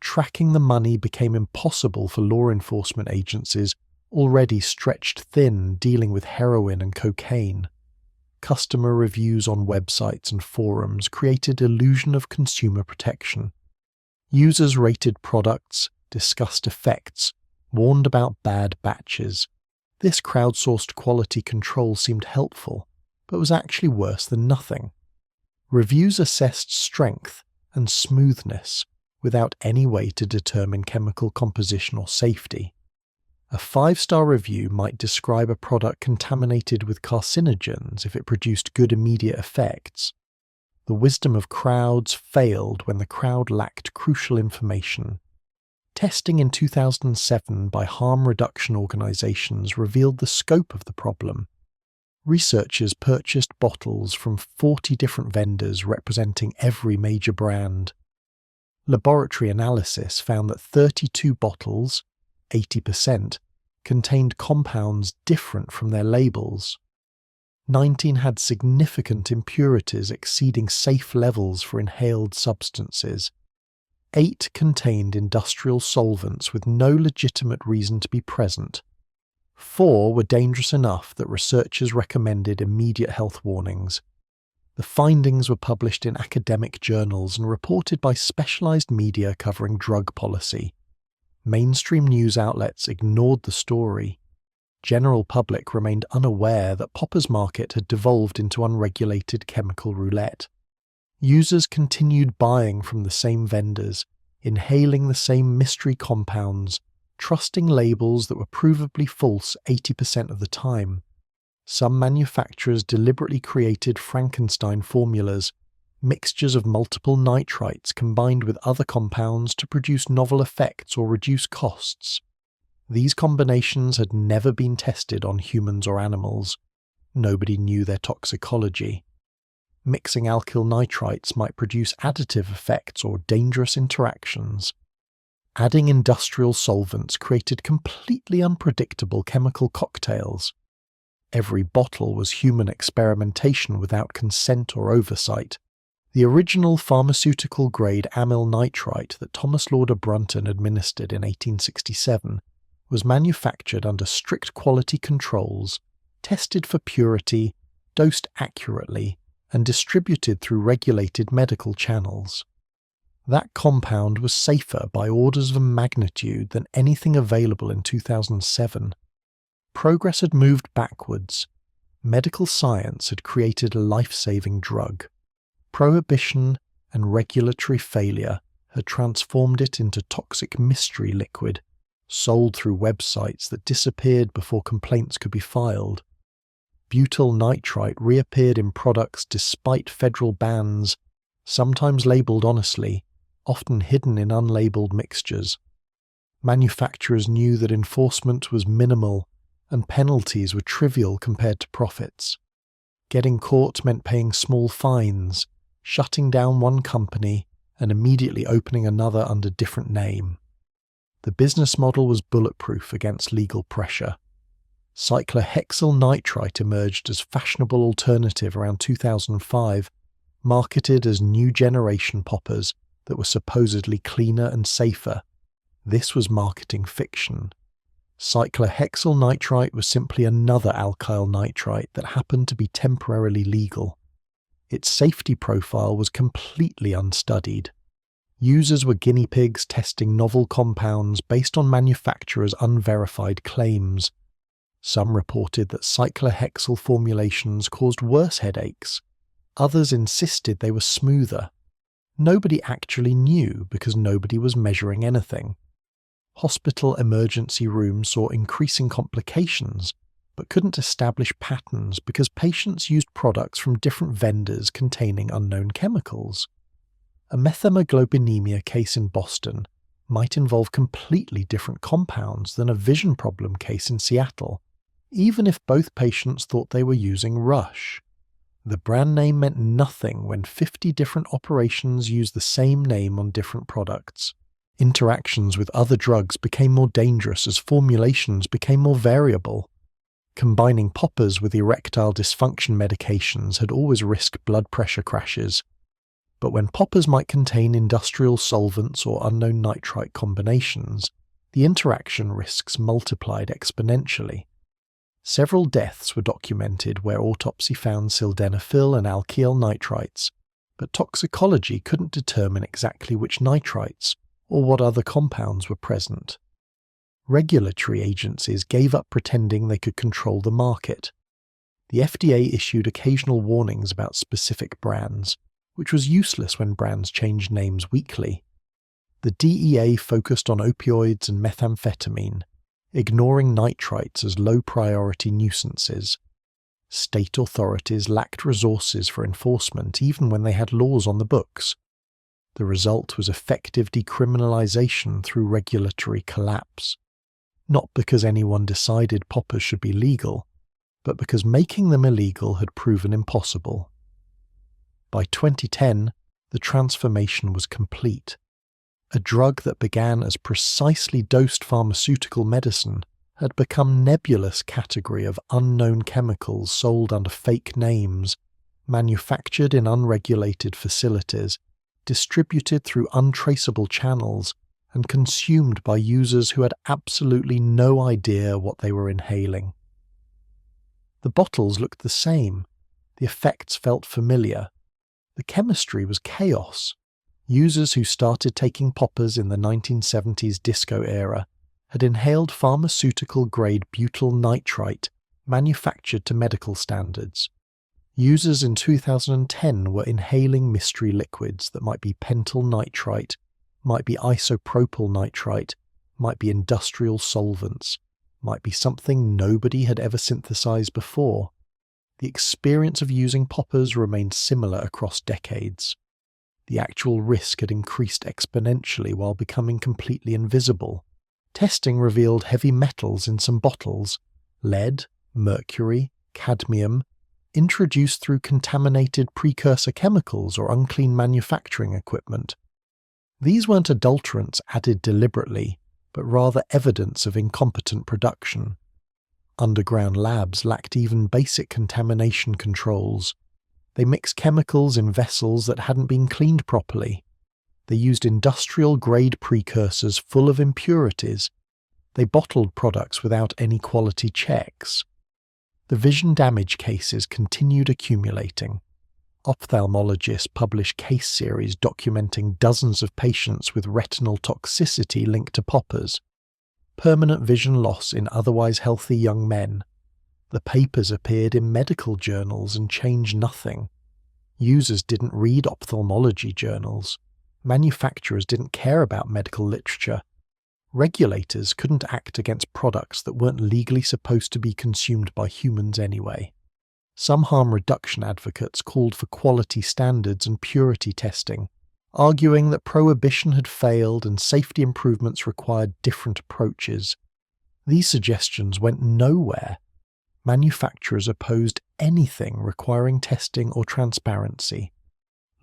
Tracking the money became impossible for law enforcement agencies already stretched thin dealing with heroin and cocaine. Customer reviews on websites and forums created illusion of consumer protection. Users rated products, discussed effects, warned about bad batches. This crowdsourced quality control seemed helpful, but was actually worse than nothing. Reviews assessed strength and smoothness without any way to determine chemical composition or safety. A 5-star review might describe a product contaminated with carcinogens if it produced good immediate effects. The wisdom of crowds failed when the crowd lacked crucial information. Testing in 2007 by harm reduction organizations revealed the scope of the problem. Researchers purchased bottles from 40 different vendors representing every major brand. Laboratory analysis found that 32 bottles, 80%, contained compounds different from their labels. 19 had significant impurities exceeding safe levels for inhaled substances. 8 contained industrial solvents with no legitimate reason to be present. 4 were dangerous enough that researchers recommended immediate health warnings. The findings were published in academic journals and reported by specialized media covering drug policy. Mainstream news outlets ignored the story. General public remained unaware that Popper's market had devolved into unregulated chemical roulette. Users continued buying from the same vendors, inhaling the same mystery compounds, trusting labels that were provably false 80% of the time. Some manufacturers deliberately created Frankenstein formulas, mixtures of multiple nitrites combined with other compounds to produce novel effects or reduce costs. These combinations had never been tested on humans or animals. Nobody knew their toxicology. Mixing alkyl nitrites might produce additive effects or dangerous interactions. Adding industrial solvents created completely unpredictable chemical cocktails. Every bottle was human experimentation without consent or oversight. The original pharmaceutical-grade amyl nitrite that Thomas Brunton administered in 1867 was manufactured under strict quality controls, tested for purity, dosed accurately, and distributed through regulated medical channels. That compound was safer by orders of magnitude than anything available in 2007. Progress had moved backwards. Medical science had created a life-saving drug. Prohibition and regulatory failure had transformed it into toxic mystery liquid, sold through websites that disappeared before complaints could be filed. Butyl nitrite reappeared in products despite federal bans, sometimes labeled honestly, often hidden in unlabeled mixtures. Manufacturers knew that enforcement was minimal and penalties were trivial compared to profits. Getting caught meant paying small fines, shutting down one company and immediately opening another under different name. The business model was bulletproof against legal pressure. Cyclohexyl nitrite emerged as fashionable alternative around 2005, marketed as new generation poppers that were supposedly cleaner and safer. This was marketing fiction. Cyclohexyl nitrite was simply another alkyl nitrite that happened to be temporarily legal. Its safety profile was completely unstudied. Users were guinea pigs testing novel compounds based on manufacturers' unverified claims. Some reported that cyclohexyl formulations caused worse headaches. Others insisted they were smoother. Nobody actually knew because nobody was measuring anything. Hospital emergency rooms saw increasing complications, but couldn't establish patterns because patients used products from different vendors containing unknown chemicals. A methemoglobinemia case in Boston might involve completely different compounds than a vision problem case in Seattle, even if both patients thought they were using Rush. The brand name meant nothing when 50 different operations used the same name on different products. Interactions with other drugs became more dangerous as formulations became more variable. Combining poppers with erectile dysfunction medications had always risked blood pressure crashes. But when poppers might contain industrial solvents or unknown nitrite combinations, the interaction risks multiplied exponentially. Several deaths were documented where autopsy found sildenafil and alkyl nitrites, but toxicology couldn't determine exactly which nitrites or what other compounds were present. Regulatory agencies gave up pretending they could control the market. The FDA issued occasional warnings about specific brands, which was useless when brands changed names weekly. The DEA focused on opioids and methamphetamine, ignoring nitrites as low-priority nuisances. State authorities lacked resources for enforcement even when they had laws on the books. The result was effective decriminalisation through regulatory collapse. Not because anyone decided poppers should be legal, but because making them illegal had proven impossible. By 2010, the transformation was complete. A drug that began as precisely dosed pharmaceutical medicine had become nebulous category of unknown chemicals sold under fake names, manufactured in unregulated facilities, distributed through untraceable channels, and consumed by users who had absolutely no idea what they were inhaling. The bottles looked the same. The effects felt familiar. The chemistry was chaos. Users who started taking poppers in the 1970s disco era had inhaled pharmaceutical-grade butyl nitrite manufactured to medical standards. Users in 2010 were inhaling mystery liquids that might be pentyl nitrite, might be isopropyl nitrite, might be industrial solvents, might be something nobody had ever synthesized before. The experience of using poppers remained similar across decades. The actual risk had increased exponentially while becoming completely invisible. Testing revealed heavy metals in some bottles, lead, mercury, cadmium, introduced through contaminated precursor chemicals or unclean manufacturing equipment. These weren't adulterants added deliberately, but rather evidence of incompetent production. Underground labs lacked even basic contamination controls. They mixed chemicals in vessels that hadn't been cleaned properly. They used industrial-grade precursors full of impurities. They bottled products without any quality checks. The vision damage cases continued accumulating. Ophthalmologists published case series documenting dozens of patients with retinal toxicity linked to poppers. Permanent vision loss in otherwise healthy young men. The papers appeared in medical journals and changed nothing. Users didn't read ophthalmology journals. Manufacturers didn't care about medical literature. Regulators couldn't act against products that weren't legally supposed to be consumed by humans anyway. Some harm reduction advocates called for quality standards and purity testing, arguing that prohibition had failed and safety improvements required different approaches. These suggestions went nowhere. Manufacturers opposed anything requiring testing or transparency.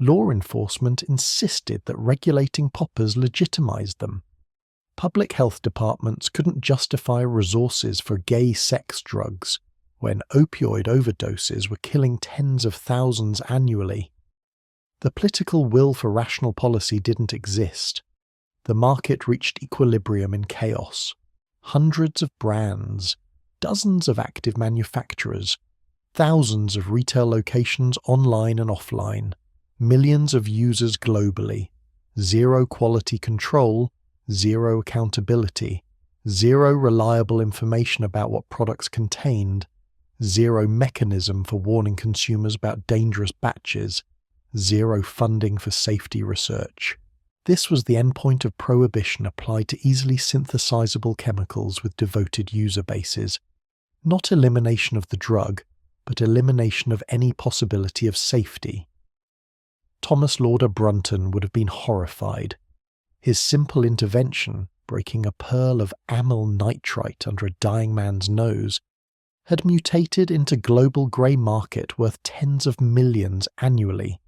Law enforcement insisted that regulating poppers legitimized them. Public health departments couldn't justify resources for gay sex drugs when opioid overdoses were killing tens of thousands annually. The political will for rational policy didn't exist. The market reached equilibrium in chaos. Hundreds of brands, dozens of active manufacturers, thousands of retail locations online and offline, millions of users globally, zero quality control, zero accountability, zero reliable information about what products contained, zero mechanism for warning consumers about dangerous batches, zero funding for safety research. This was the endpoint of prohibition applied to easily synthesizable chemicals with devoted user bases. Not elimination of the drug, but elimination of any possibility of safety. Thomas Brunton would have been horrified. His simple intervention, breaking a pearl of amyl nitrite under a dying man's nose, had mutated into global grey market worth tens of millions annually,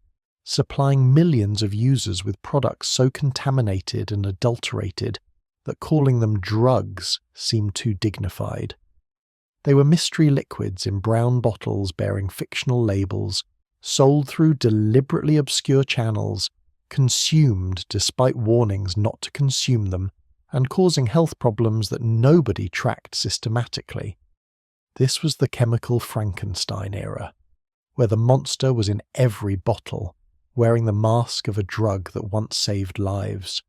supplying millions of users with products so contaminated and adulterated that calling them drugs seemed too dignified. They were mystery liquids in brown bottles bearing fictional labels, sold through deliberately obscure channels, consumed despite warnings not to consume them, and causing health problems that nobody tracked systematically. This was the chemical Frankenstein era, where the monster was in every bottle, wearing the mask of a drug that once saved lives.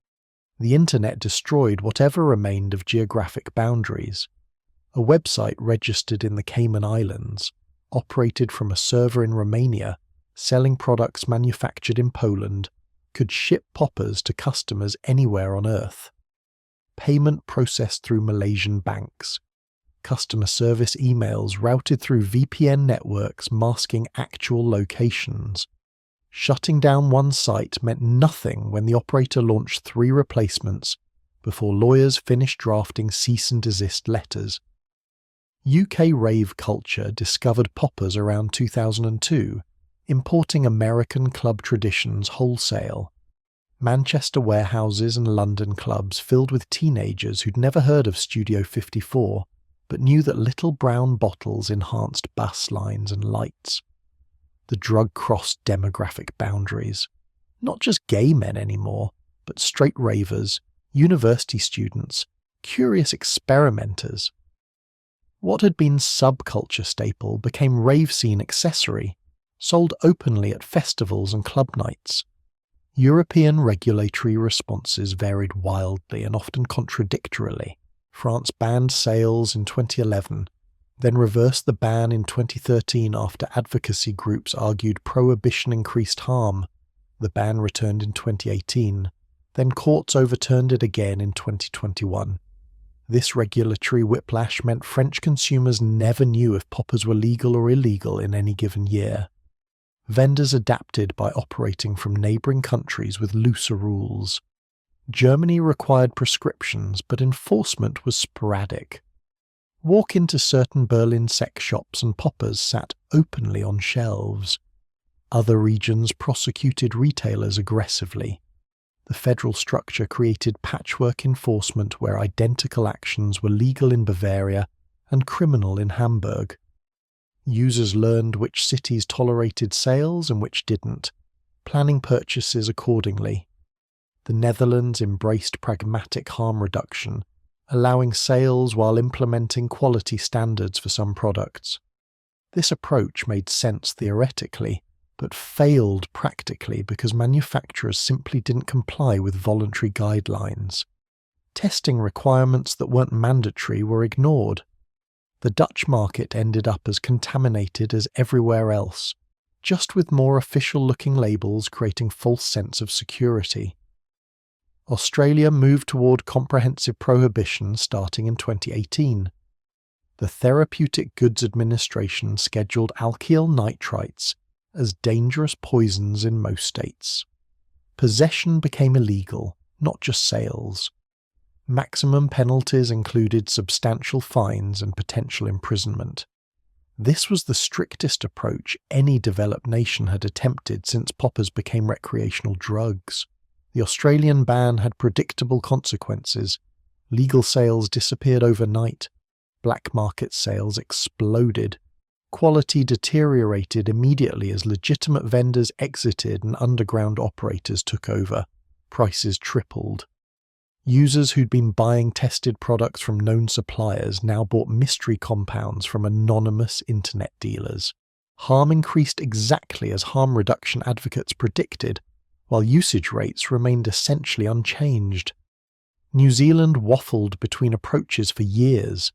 The internet destroyed whatever remained of geographic boundaries. A website registered in the Cayman Islands, operated from a server in Romania, selling products manufactured in Poland, could ship poppers to customers anywhere on Earth. Payment processed through Malaysian banks. customer service emails routed through VPN networks masking actual locations. Shutting down one site meant nothing when the operator launched 3 replacements before lawyers finished drafting cease and desist letters. UK rave culture discovered poppers around 2002, importing American club traditions wholesale. Manchester warehouses and London clubs filled with teenagers who'd never heard of Studio 54, but knew that little brown bottles enhanced bass lines and lights. The drug crossed demographic boundaries. Not just gay men anymore, but straight ravers, university students, curious experimenters. What had been subculture staple became rave scene accessory, sold openly at festivals and club nights. European regulatory responses varied wildly and often contradictorily. France banned sales in 2011, then reversed the ban in 2013 after advocacy groups argued prohibition increased harm. The ban returned in 2018, then courts overturned it again in 2021. This regulatory whiplash meant French consumers never knew if poppers were legal or illegal in any given year. Vendors adapted by operating from neighbouring countries with looser rules. Germany required prescriptions, but enforcement was sporadic. Walk into certain Berlin sex shops and poppers sat openly on shelves. Other regions prosecuted retailers aggressively. The federal structure created patchwork enforcement where identical actions were legal in Bavaria and criminal in Hamburg. Users learned which cities tolerated sales and which didn't, planning purchases accordingly. The Netherlands embraced pragmatic harm reduction, allowing sales while implementing quality standards for some products. This approach made sense theoretically, but failed practically because manufacturers simply didn't comply with voluntary guidelines. Testing requirements that weren't mandatory were ignored. The Dutch market ended up as contaminated as everywhere else, just with more official-looking labels creating false sense of security. Australia moved toward comprehensive prohibition starting in 2018. The Therapeutic Goods Administration scheduled alkyl nitrites as dangerous poisons in most states. Possession became illegal, not just sales. Maximum penalties included substantial fines and potential imprisonment. This was the strictest approach any developed nation had attempted since poppers became recreational drugs. The Australian ban had predictable consequences. Legal sales disappeared overnight. Black market sales exploded. Quality deteriorated immediately as legitimate vendors exited and underground operators took over. Prices tripled. Users who'd been buying tested products from known suppliers now bought mystery compounds from anonymous internet dealers. Harm increased exactly as harm reduction advocates predicted, while usage rates remained essentially unchanged. New Zealand waffled between approaches for years.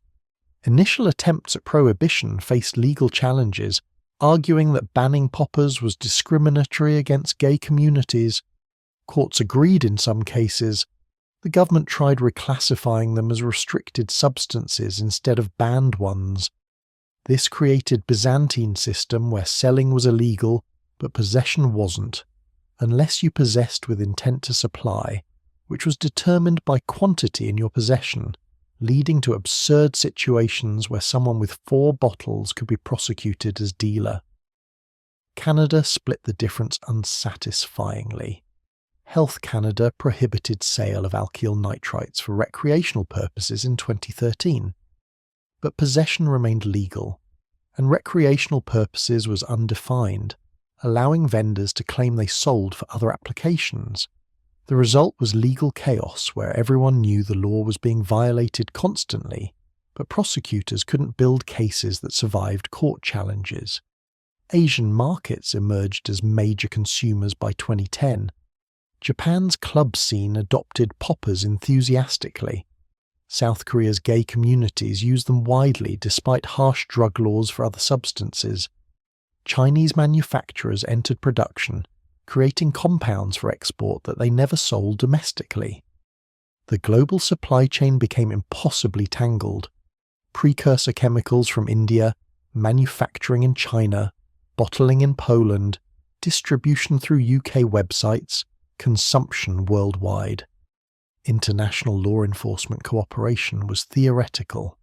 Initial attempts at prohibition faced legal challenges, arguing that banning poppers was discriminatory against gay communities. Courts agreed in some cases. The government tried reclassifying them as restricted substances instead of banned ones. This created a Byzantine system where selling was illegal, but possession wasn't, unless you possessed with intent to supply, which was determined by quantity in your possession, leading to absurd situations where someone with 4 bottles could be prosecuted as dealer. Canada split the difference unsatisfyingly. Health Canada prohibited sale of alkyl nitrites for recreational purposes in 2013, but possession remained legal, and recreational purposes was undefined, allowing vendors to claim they sold for other applications. The result was legal chaos where everyone knew the law was being violated constantly, but prosecutors couldn't build cases that survived court challenges. Asian markets emerged as major consumers by 2010. Japan's club scene adopted poppers enthusiastically. South Korea's gay communities used them widely despite harsh drug laws for other substances. Chinese manufacturers entered production, creating compounds for export that they never sold domestically. The global supply chain became impossibly tangled. precursor chemicals from India, manufacturing in China, bottling in Poland, distribution through UK websites, consumption worldwide. International law enforcement cooperation was theoretical.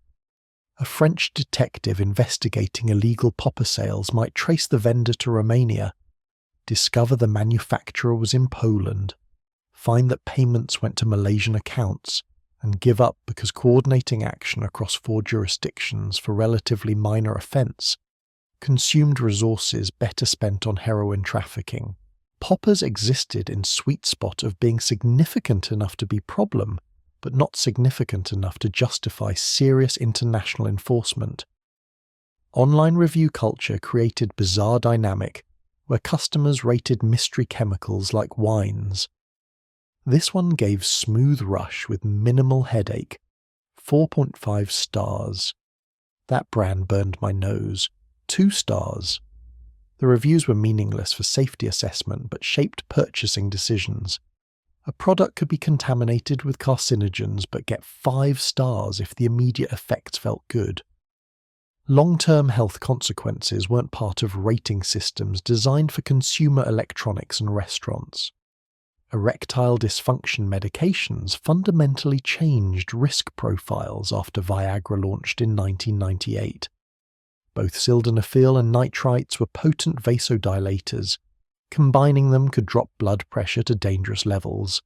A French detective investigating illegal popper sales might trace the vendor to Romania, discover the manufacturer was in Poland, find that payments went to Malaysian accounts, and give up because coordinating action across 4 jurisdictions for relatively minor offence consumed resources better spent on heroin trafficking. Poppers existed in sweet spot of being significant enough to be problem, but not significant enough to justify serious international enforcement. Online review culture created bizarre dynamic where customers rated mystery chemicals like wines. This one gave smooth rush with minimal headache, 4.5 stars. That brand burned my nose, 2 stars. The reviews were meaningless for safety assessment but shaped purchasing decisions. A product could be contaminated with carcinogens but get 5 stars if the immediate effects felt good. Long-term health consequences weren't part of rating systems designed for consumer electronics and restaurants. Erectile dysfunction medications fundamentally changed risk profiles after Viagra launched in 1998. Both sildenafil and nitrites were potent vasodilators. Combining them could drop blood pressure to dangerous levels.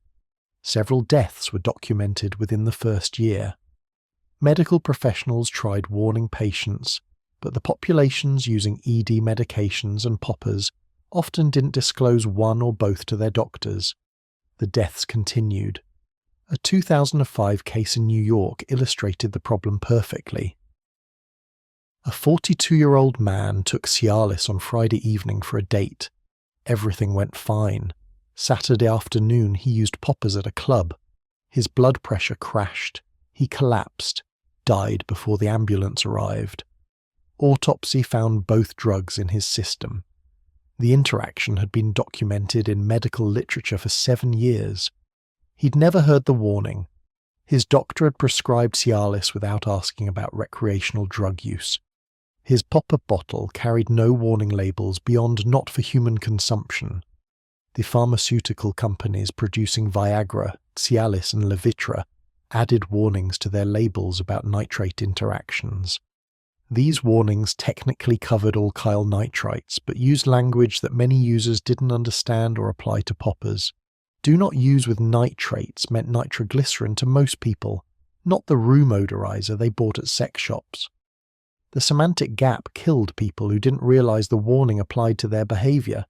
Several deaths were documented within the first year. Medical professionals tried warning patients, but the populations using ED medications and poppers often didn't disclose one or both to their doctors. The deaths continued. A 2005 case in New York illustrated the problem perfectly. A 42-year-old man took Cialis on Friday evening for a date. Everything went fine. Saturday afternoon he used poppers at a club. His blood pressure crashed. He collapsed, died before the ambulance arrived. Autopsy found both drugs in his system. The interaction had been documented in medical literature for 7 years. He'd never heard the warning. His doctor had prescribed Cialis without asking about recreational drug use. His popper bottle carried no warning labels beyond not for human consumption. The pharmaceutical companies producing Viagra, Cialis and Levitra added warnings to their labels about nitrate interactions. These warnings technically covered alkyl nitrites, but used language that many users didn't understand or apply to poppers. Do not use with nitrates meant nitroglycerin to most people, not the room odorizer they bought at sex shops. The semantic gap killed people who didn't realize the warning applied to their behavior.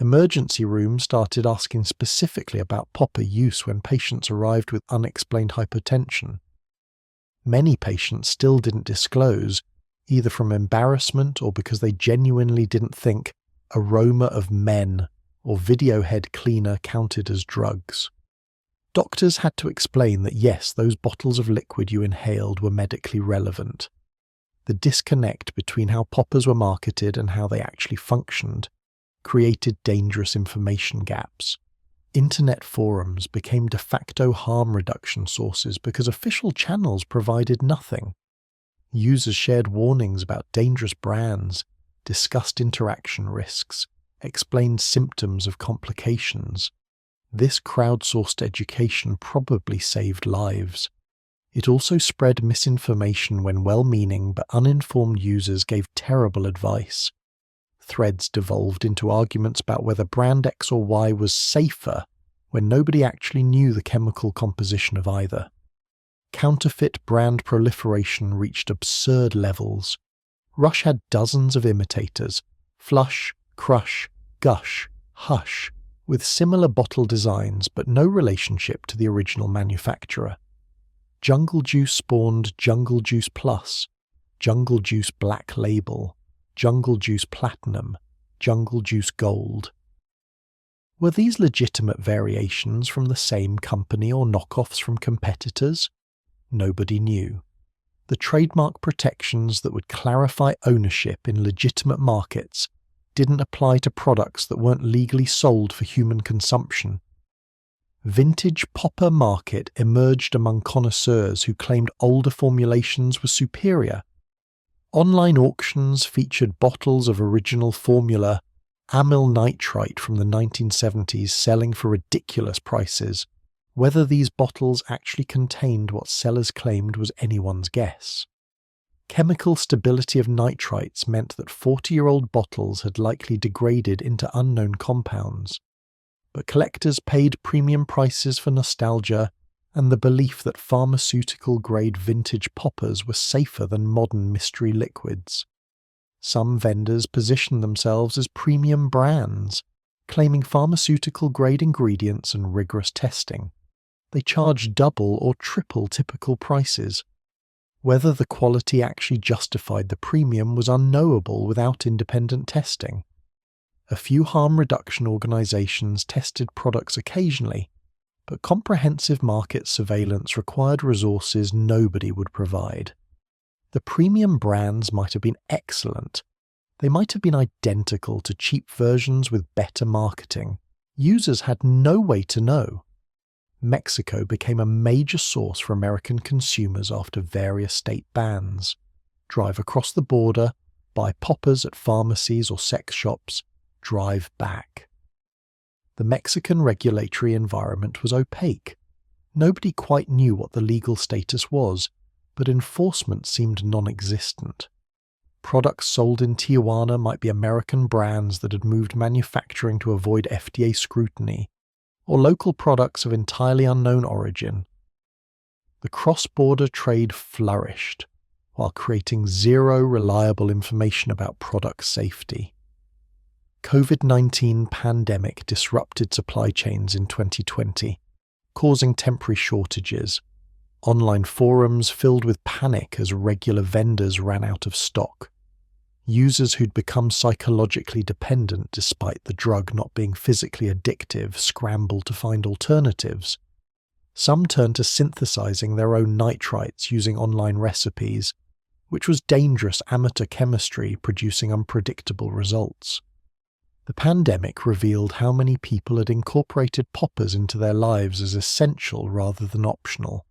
Emergency rooms started asking specifically about popper use when patients arrived with unexplained hypotension. Many patients still didn't disclose, either from embarrassment or because they genuinely didn't think aroma of men or video head cleaner counted as drugs. Doctors had to explain that yes, those bottles of liquid you inhaled were medically relevant. The disconnect between how poppers were marketed and how they actually functioned created dangerous information gaps. Internet forums became de facto harm reduction sources because official channels provided nothing. Users shared warnings about dangerous brands, discussed interaction risks, explained symptoms of complications. This crowdsourced education probably saved lives. It also spread misinformation when well-meaning but uninformed users gave terrible advice. Threads devolved into arguments about whether brand X or Y was safer when nobody actually knew the chemical composition of either. Counterfeit brand proliferation reached absurd levels. Rush had dozens of imitators, Flush, Crush, Gush, Hush, with similar bottle designs but no relationship to the original manufacturer. Jungle Juice spawned Jungle Juice Plus, Jungle Juice Black Label, Jungle Juice Platinum, Jungle Juice Gold. Were these legitimate variations from the same company or knockoffs from competitors? Nobody knew. The trademark protections that would clarify ownership in legitimate markets didn't apply to products that weren't legally sold for human consumption. vintage popper market emerged among connoisseurs who claimed older formulations were superior. Online auctions featured bottles of original formula amyl nitrite from the 1970s selling for ridiculous prices. Whether these bottles actually contained what sellers claimed was anyone's guess. Chemical stability of nitrites meant that 40-year-old bottles had likely degraded into unknown compounds. But collectors paid premium prices for nostalgia and the belief that pharmaceutical-grade vintage poppers were safer than modern mystery liquids. Some vendors positioned themselves as premium brands, claiming pharmaceutical-grade ingredients and rigorous testing. They charged double or triple typical prices. Whether the quality actually justified the premium was unknowable without independent testing. A few harm reduction organizations tested products occasionally, but comprehensive market surveillance required resources nobody would provide. The premium brands might have been excellent. They might have been identical to cheap versions with better marketing. Users had no way to know. Mexico became a major source for American consumers after various state bans. Drive across the border, buy poppers at pharmacies or sex shops, drive back. The Mexican regulatory environment was opaque. Nobody quite knew what the legal status was, but enforcement seemed non-existent. Products sold in Tijuana might be American brands that had moved manufacturing to avoid FDA scrutiny, or local products of entirely unknown origin. The cross-border trade flourished, while creating zero reliable information about product safety. COVID-19 pandemic disrupted supply chains in 2020, causing temporary shortages. Online forums filled with panic as regular vendors ran out of stock. Users who'd become psychologically dependent despite the drug not being physically addictive scrambled to find alternatives. Some turned to synthesizing their own nitrites using online recipes, which was dangerous amateur chemistry producing unpredictable results. The pandemic revealed how many people had incorporated poppers into their lives as essential rather than optional.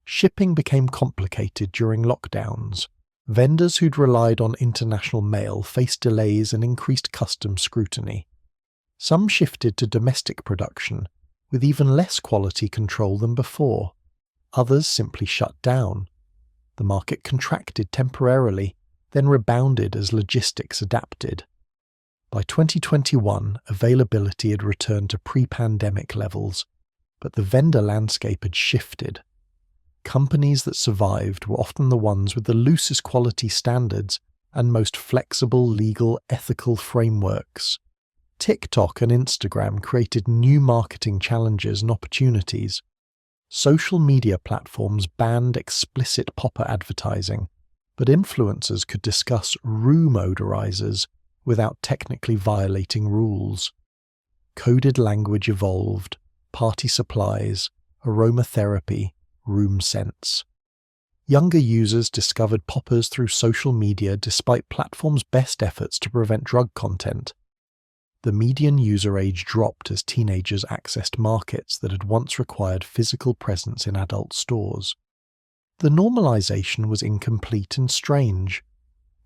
Shipping became complicated during lockdowns. Vendors who'd relied on international mail faced delays and increased customs scrutiny. Some shifted to domestic production, with even less quality control than before. Others simply shut down. The market contracted temporarily, then rebounded as logistics adapted. By 2021, availability had returned to pre-pandemic levels, but the vendor landscape had shifted. Companies that survived were often the ones with the loosest quality standards and most flexible legal, ethical frameworks. TikTok and Instagram created new marketing challenges and opportunities. Social media platforms banned explicit popper advertising, but influencers could discuss room odorizers without technically violating rules. Coded language evolved, party supplies, aromatherapy, room scents. Younger users discovered poppers through social media despite platforms' best efforts to prevent drug content. The median user age dropped as teenagers accessed markets that had once required physical presence in adult stores. The normalization was incomplete and strange.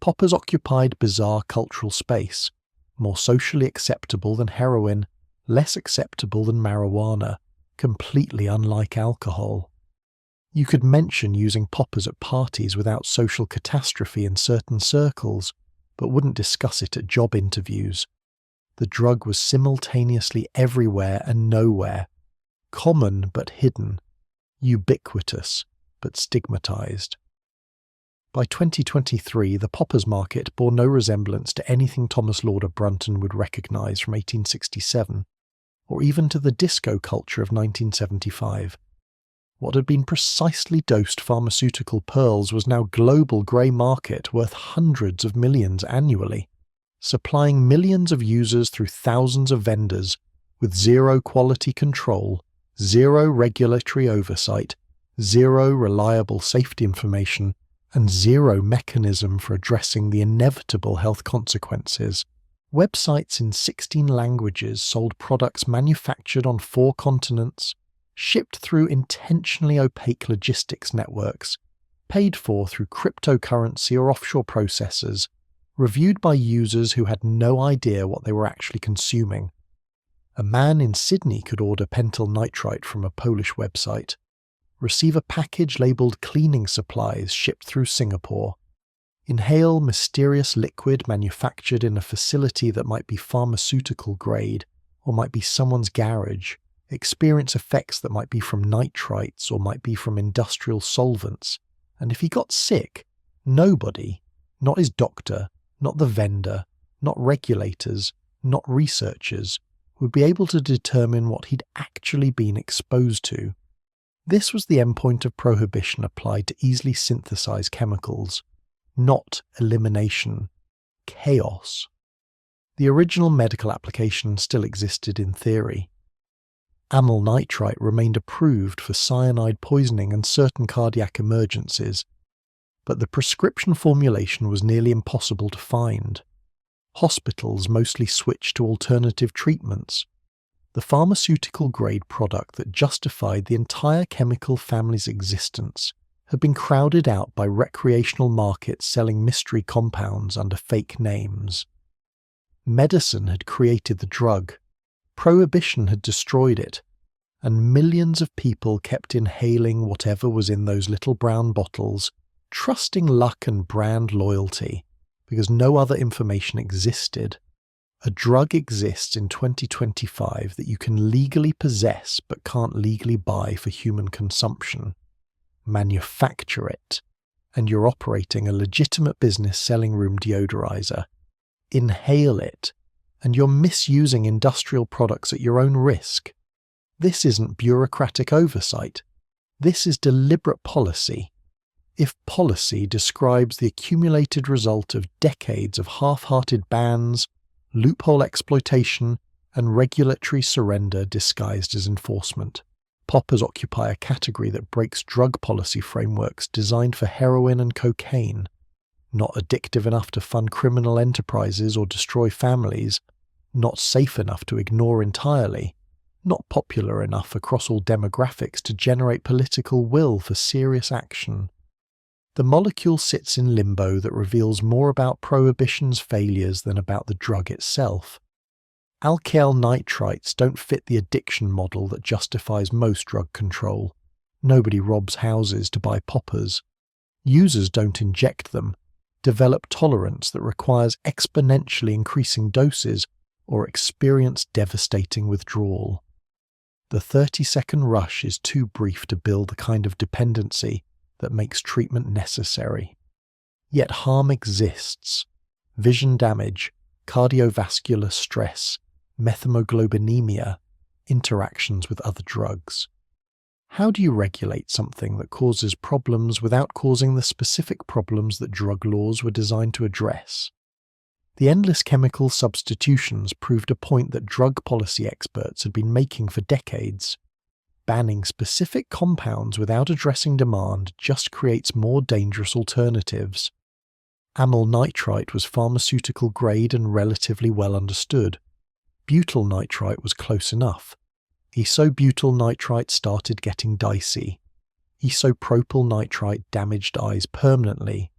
Poppers occupied bizarre cultural space, more socially acceptable than heroin, less acceptable than marijuana, completely unlike alcohol. You could mention using poppers at parties without social catastrophe in certain circles, but wouldn't discuss it at job interviews. The drug was simultaneously everywhere and nowhere, common but hidden, ubiquitous but stigmatized. By 2023, the poppers market bore no resemblance to anything Thomas Brunton would recognize from 1867, or even to the disco culture of 1975. What had been precisely dosed pharmaceutical pearls was now global grey market worth hundreds of millions annually, supplying millions of users through thousands of vendors with zero quality control, zero regulatory oversight, zero reliable safety information, and zero mechanism for addressing the inevitable health consequences. Websites in 16 languages sold products manufactured on 4 continents, shipped through intentionally opaque logistics networks, paid for through cryptocurrency or offshore processors, reviewed by users who had no idea what they were actually consuming. A man in Sydney could order pentyl nitrite from a Polish website, receive a package labelled cleaning supplies shipped through Singapore, inhale mysterious liquid manufactured in a facility that might be pharmaceutical grade or might be someone's garage, experience effects that might be from nitrites or might be from industrial solvents, and if he got sick, nobody, not his doctor, not the vendor, not regulators, not researchers, would be able to determine what he'd actually been exposed to. This was the endpoint of prohibition applied to easily synthesized chemicals. Not elimination. Chaos. The original medical application still existed in theory. Amyl nitrite remained approved for cyanide poisoning and certain cardiac emergencies, but the prescription formulation was nearly impossible to find. Hospitals mostly switched to alternative treatments. The pharmaceutical-grade product that justified the entire chemical family's existence had been crowded out by recreational markets selling mystery compounds under fake names. Medicine had created the drug, prohibition had destroyed it, and millions of people kept inhaling whatever was in those little brown bottles, trusting luck and brand loyalty, because no other information existed. A drug exists in 2025 that you can legally possess but can't legally buy for human consumption. Manufacture it, and you're operating a legitimate business selling room deodorizer. Inhale it, and you're misusing industrial products at your own risk. This isn't bureaucratic oversight. This is deliberate policy. If policy describes the accumulated result of decades of half-hearted bans, loophole exploitation, and regulatory surrender disguised as enforcement, poppers occupy a category that breaks drug policy frameworks designed for heroin and cocaine, not addictive enough to fund criminal enterprises or destroy families, not safe enough to ignore entirely, not popular enough across all demographics to generate political will for serious action. The molecule sits in limbo that reveals more about prohibition's failures than about the drug itself. Alkyl nitrites don't fit the addiction model that justifies most drug control. Nobody robs houses to buy poppers. Users don't inject them, develop tolerance that requires exponentially increasing doses, or experience devastating withdrawal. The 30-second rush is too brief to build the kind of dependency that makes treatment necessary. Yet harm exists. Vision damage, cardiovascular stress, methemoglobinemia, interactions with other drugs. How do you regulate something that causes problems without causing the specific problems that drug laws were designed to address? The endless chemical substitutions proved a point that drug policy experts had been making for decades. Banning specific compounds without addressing demand just creates more dangerous alternatives. Amyl nitrite was pharmaceutical grade and relatively well understood. Butyl nitrite was close enough. Isobutyl nitrite started getting dicey. Isopropyl nitrite damaged eyes permanently.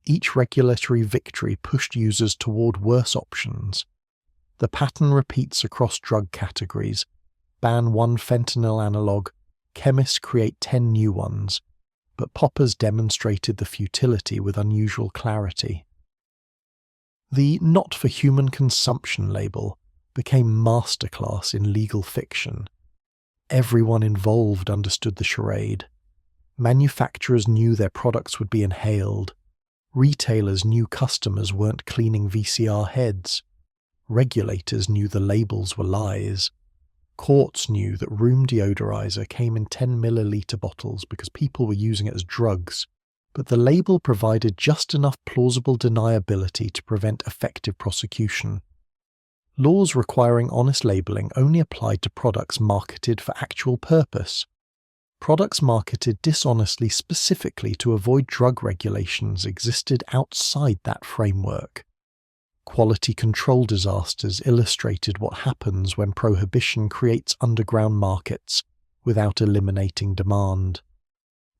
Each regulatory victory pushed users toward worse options. The pattern repeats across drug categories. Ban one fentanyl analogue, chemists create 10 new ones, but poppers demonstrated the futility with unusual clarity. The not for human consumption label became masterclass in legal fiction. Everyone involved understood the charade. Manufacturers knew their products would be inhaled. Retailers knew customers weren't cleaning VCR heads. Regulators knew the labels were lies. Courts knew that room deodorizer came in 10 milliliter bottles because people were using it as drugs, but the label provided just enough plausible deniability to prevent effective prosecution. Laws requiring honest labeling only applied to products marketed for actual purpose. Products marketed dishonestly specifically to avoid drug regulations existed outside that framework. Quality control disasters illustrated what happens when prohibition creates underground markets without eliminating demand.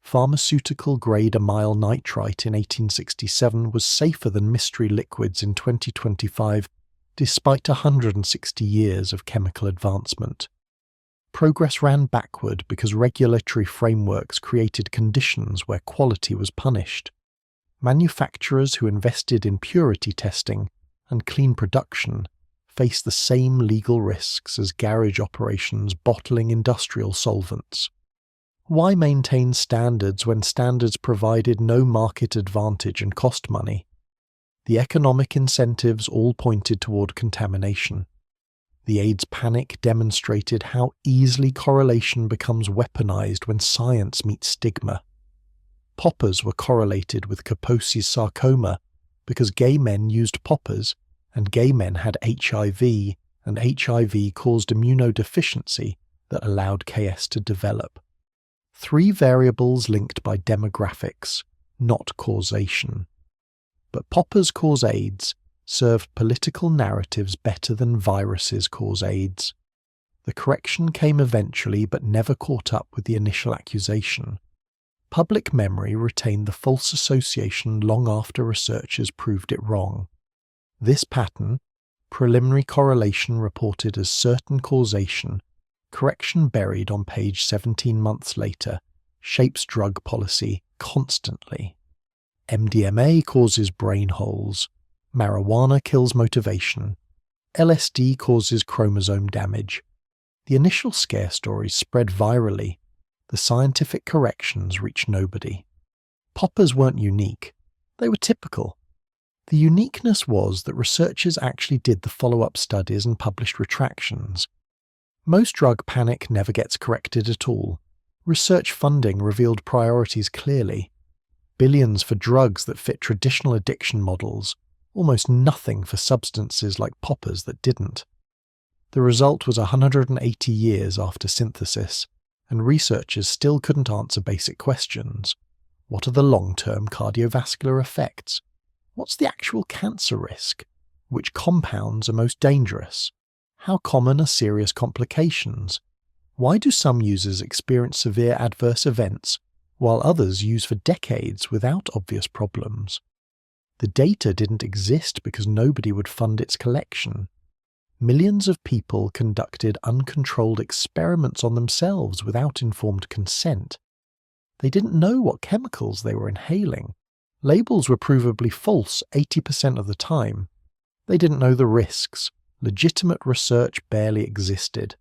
Pharmaceutical-grade amyl nitrite in 1867 was safer than mystery liquids in 2025, despite 160 years of chemical advancement. Progress ran backward because regulatory frameworks created conditions where quality was punished. Manufacturers who invested in purity testing and clean production face the same legal risks as garage operations bottling industrial solvents. Why maintain standards when standards provided no market advantage and cost money? The economic incentives all pointed toward contamination. The AIDS panic demonstrated how easily correlation becomes weaponized when science meets stigma. Poppers were correlated with Kaposi's sarcoma because gay men used poppers and gay men had HIV, and HIV caused immunodeficiency that allowed KS to develop. 3 variables linked by demographics, not causation. But poppers cause AIDS served political narratives better than viruses cause AIDS. The correction came eventually but never caught up with the initial accusation. Public memory retained the false association long after researchers proved it wrong. This pattern, preliminary correlation reported as certain causation, correction buried on page 17 months later, shapes drug policy constantly. MDMA causes brain holes. Marijuana kills motivation. LSD causes chromosome damage. The initial scare stories spread virally. The scientific corrections reached nobody. Poppers weren't unique. They were typical. The uniqueness was that researchers actually did the follow-up studies and published retractions. Most drug panic never gets corrected at all. Research funding revealed priorities clearly. Billions for drugs that fit traditional addiction models, almost nothing for substances like poppers that didn't. The result was 180 years after synthesis, and researchers still couldn't answer basic questions. What are the long-term cardiovascular effects? What's the actual cancer risk? Which compounds are most dangerous? How common are serious complications? Why do some users experience severe adverse events, while others use for decades without obvious problems? The data didn't exist because nobody would fund its collection. Millions of people conducted uncontrolled experiments on themselves without informed consent. They didn't know what chemicals they were inhaling. Labels were provably false 80% of the time. They didn't know the risks. Legitimate research barely existed.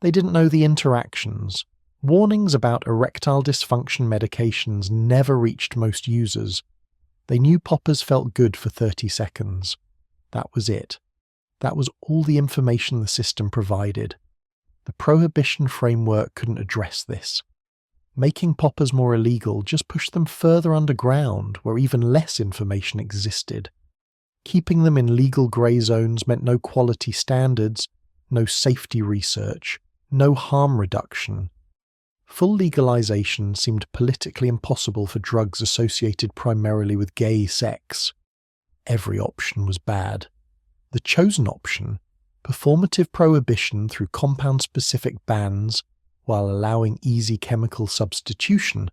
They didn't know the interactions. Warnings about erectile dysfunction medications never reached most users. They knew poppers felt good for 30 seconds. That was it. That was all the information the system provided. The prohibition framework couldn't address this. Making poppers more illegal just pushed them further underground, where even less information existed. Keeping them in legal grey zones meant no quality standards, no safety research, no harm reduction. Full legalization seemed politically impossible for drugs associated primarily with gay sex. Every option was bad. The chosen option, performative prohibition through compound-specific bans, while allowing easy chemical substitution,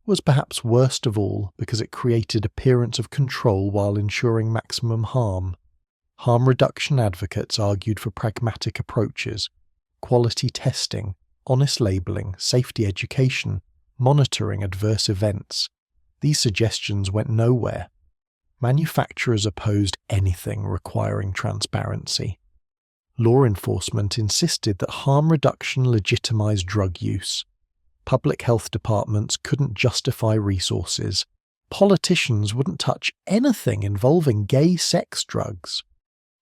was perhaps worst of all because it created appearance of control while ensuring maximum harm. Harm reduction advocates argued for pragmatic approaches, quality testing, honest labelling, safety education, monitoring adverse events. These suggestions went nowhere. Manufacturers opposed anything requiring transparency. Law enforcement insisted that harm reduction legitimized drug use. Public health departments couldn't justify resources. Politicians wouldn't touch anything involving gay sex drugs.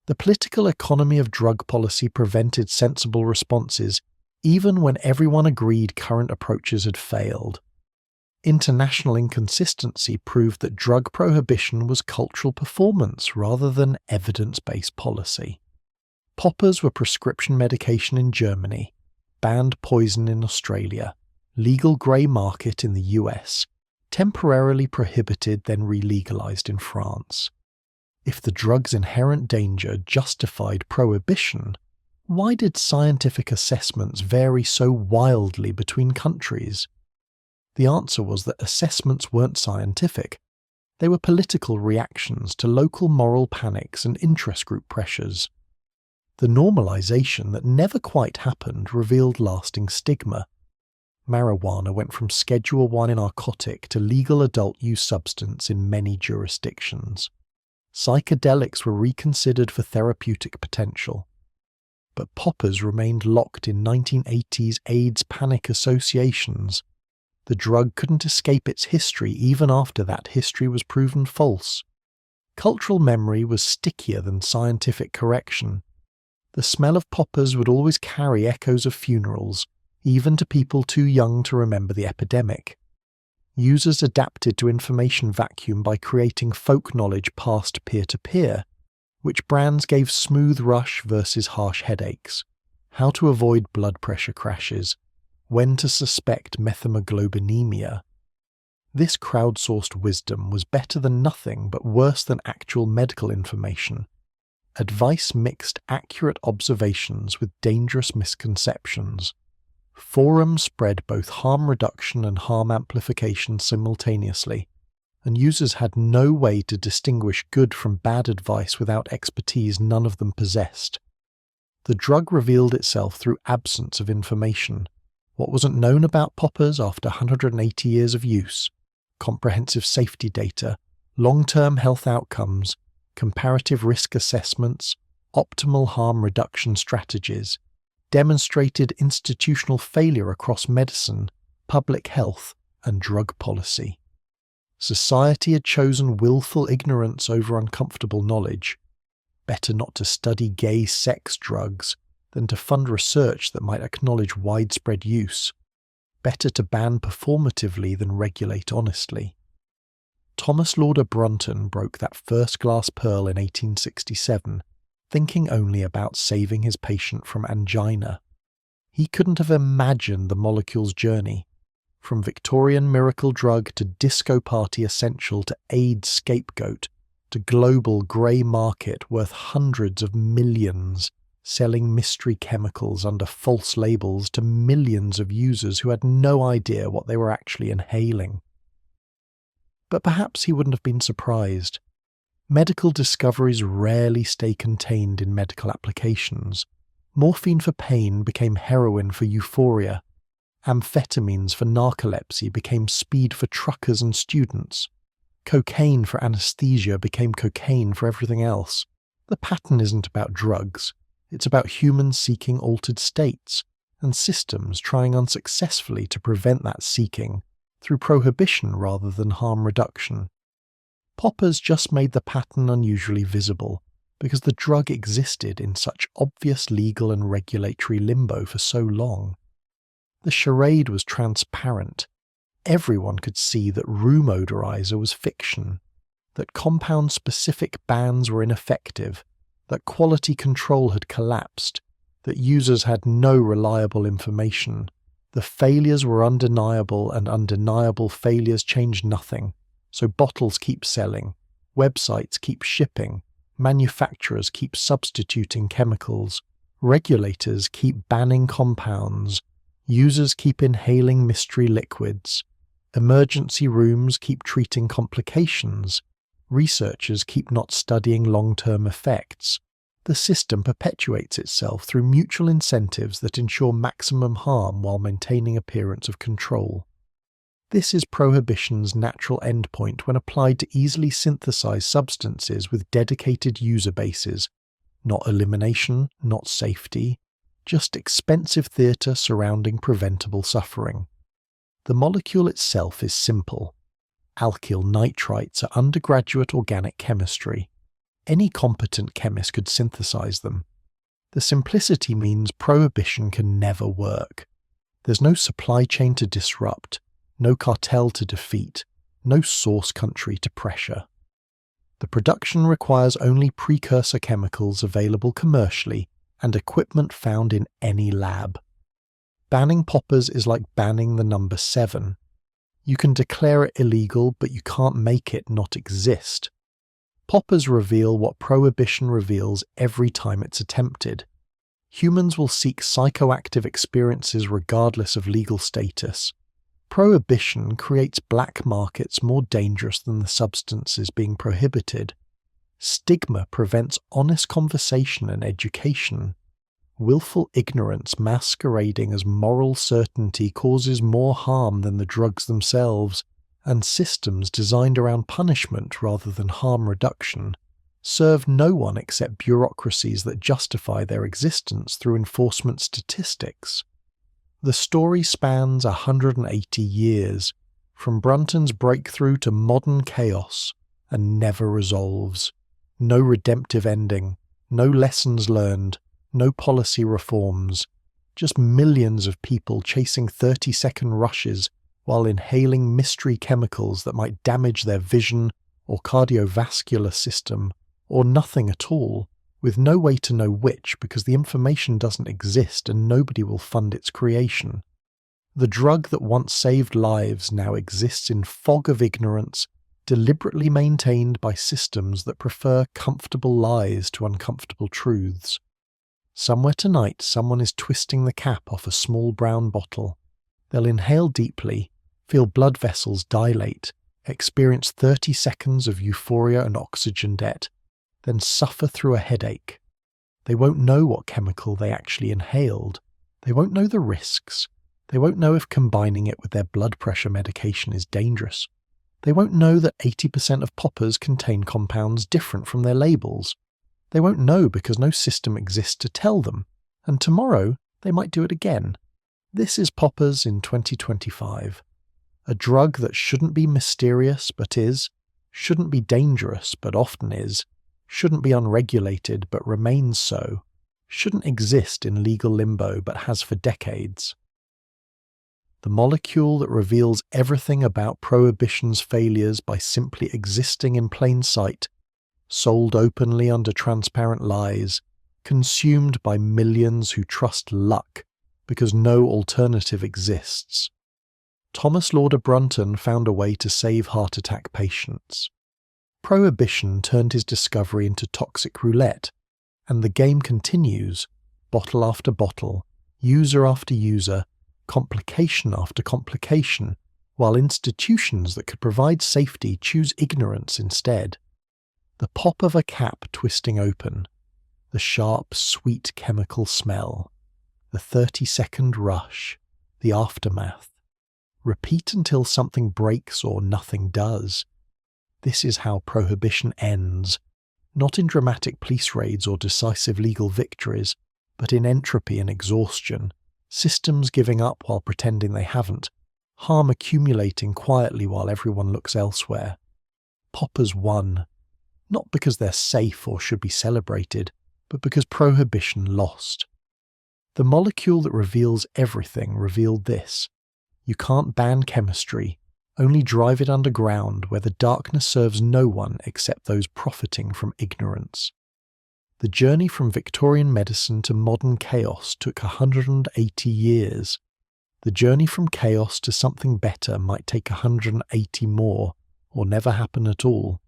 The political economy of drug policy prevented sensible responses, even when everyone agreed current approaches had failed. International inconsistency proved that drug prohibition was cultural performance rather than evidence-based policy. Poppers were prescription medication in Germany, banned poison in Australia, legal grey market in the US, temporarily prohibited then re-legalized in France. If the drug's inherent danger justified prohibition, why did scientific assessments vary so wildly between countries? The answer was that assessments weren't scientific. They were political reactions to local moral panics and interest group pressures. The normalization that never quite happened revealed lasting stigma. Marijuana went from Schedule 1 narcotic to legal adult use substance in many jurisdictions. Psychedelics were reconsidered for therapeutic potential. But poppers remained locked in 1980s AIDS panic associations. The drug couldn't escape its history even after that history was proven false. Cultural memory was stickier than scientific correction. The smell of poppers would always carry echoes of funerals, even to people too young to remember the epidemic. Users adapted to information vacuum by creating folk knowledge passed peer-to-peer, which brands gave smooth rush versus harsh headaches, how to avoid blood pressure crashes, when to suspect methemoglobinemia. This crowdsourced wisdom was better than nothing but worse than actual medical information. Advice mixed accurate observations with dangerous misconceptions. Forums spread both harm reduction and harm amplification simultaneously, and users had no way to distinguish good from bad advice without expertise none of them possessed. The drug revealed itself through absence of information. What wasn't known about poppers after 180 years of use, comprehensive safety data, long-term health outcomes, comparative risk assessments, optimal harm reduction strategies, demonstrated institutional failure across medicine, public health, and drug policy. Society had chosen willful ignorance over uncomfortable knowledge. Better not to study gay sex drugs than to fund research that might acknowledge widespread use. Better to ban performatively than regulate honestly. Thomas Brunton broke that first glass pearl in 1867, thinking only about saving his patient from angina. He couldn't have imagined the molecule's journey, from Victorian miracle drug to disco party essential to AIDS scapegoat to global grey market worth hundreds of millions, selling mystery chemicals under false labels to millions of users who had no idea what they were actually inhaling. But perhaps he wouldn't have been surprised. Medical discoveries rarely stay contained in medical applications. Morphine for pain became heroin for euphoria. Amphetamines for narcolepsy became speed for truckers and students. Cocaine for anesthesia became cocaine for everything else. The pattern isn't about drugs. It's about humans seeking altered states, and systems trying unsuccessfully to prevent that seeking, through prohibition rather than harm reduction. Poppers just made the pattern unusually visible, because the drug existed in such obvious legal and regulatory limbo for so long. The charade was transparent. Everyone could see that room odorizer was fiction, that compound-specific bans were ineffective, that quality control had collapsed, that users had no reliable information. The failures were undeniable, and undeniable failures changed nothing. So bottles keep selling, websites keep shipping, manufacturers keep substituting chemicals, regulators keep banning compounds, users keep inhaling mystery liquids, emergency rooms keep treating complications, researchers keep not studying long-term effects. The system perpetuates itself through mutual incentives that ensure maximum harm while maintaining appearance of control. This is prohibition's natural endpoint when applied to easily synthesized substances with dedicated user bases. Not elimination, not safety, just expensive theatre surrounding preventable suffering. The molecule itself is simple. Alkyl nitrites are undergraduate organic chemistry. Any competent chemist could synthesize them. The simplicity means prohibition can never work. There's no supply chain to disrupt, no cartel to defeat, no source country to pressure. The production requires only precursor chemicals available commercially and equipment found in any lab. Banning poppers is like banning the number 7. You can declare it illegal, but you can't make it not exist. Poppers reveal what prohibition reveals every time it's attempted. Humans will seek psychoactive experiences regardless of legal status. Prohibition creates black markets more dangerous than the substances being prohibited. Stigma prevents honest conversation and education. Willful ignorance masquerading as moral certainty causes more harm than the drugs themselves, and systems designed around punishment rather than harm reduction serve no one except bureaucracies that justify their existence through enforcement statistics. The story spans 180 years, from Brunton's breakthrough to modern chaos, and never resolves. No redemptive ending, no lessons learned, no policy reforms, just millions of people chasing 30-second rushes while inhaling mystery chemicals that might damage their vision or cardiovascular system, or nothing at all, with no way to know which because the information doesn't exist and nobody will fund its creation. The drug that once saved lives now exists in fog of ignorance, deliberately maintained by systems that prefer comfortable lies to uncomfortable truths. Somewhere tonight, someone is twisting the cap off a small brown bottle. They'll inhale deeply, feel blood vessels dilate, experience 30 seconds of euphoria and oxygen debt, then suffer through a headache. They won't know what chemical they actually inhaled. They won't know the risks. They won't know if combining it with their blood pressure medication is dangerous. They won't know that 80% of poppers contain compounds different from their labels. They won't know because no system exists to tell them, and tomorrow they might do it again. This is poppers in 2025. A drug that shouldn't be mysterious but is, shouldn't be dangerous but often is, shouldn't be unregulated but remains so, shouldn't exist in legal limbo but has for decades. The molecule that reveals everything about prohibition's failures by simply existing in plain sight, sold openly under transparent lies, consumed by millions who trust luck because no alternative exists. Thomas Brunton found a way to save heart attack patients. Prohibition turned his discovery into toxic roulette, and the game continues, bottle after bottle, user after user, complication after complication, while institutions that could provide safety choose ignorance instead. The pop of a cap twisting open, the sharp, sweet chemical smell, the 30-second rush, the aftermath. Repeat until something breaks or nothing does. This is how prohibition ends, not in dramatic police raids or decisive legal victories, but in entropy and exhaustion, systems giving up while pretending they haven't, harm accumulating quietly while everyone looks elsewhere. Poppers won, not because they're safe or should be celebrated, but because prohibition lost. The molecule that reveals everything revealed this. You can't ban chemistry, only drive it underground where the darkness serves no one except those profiting from ignorance. The journey from Victorian medicine to modern chaos took 180 years. The journey from chaos to something better might take 180 more, or never happen at all.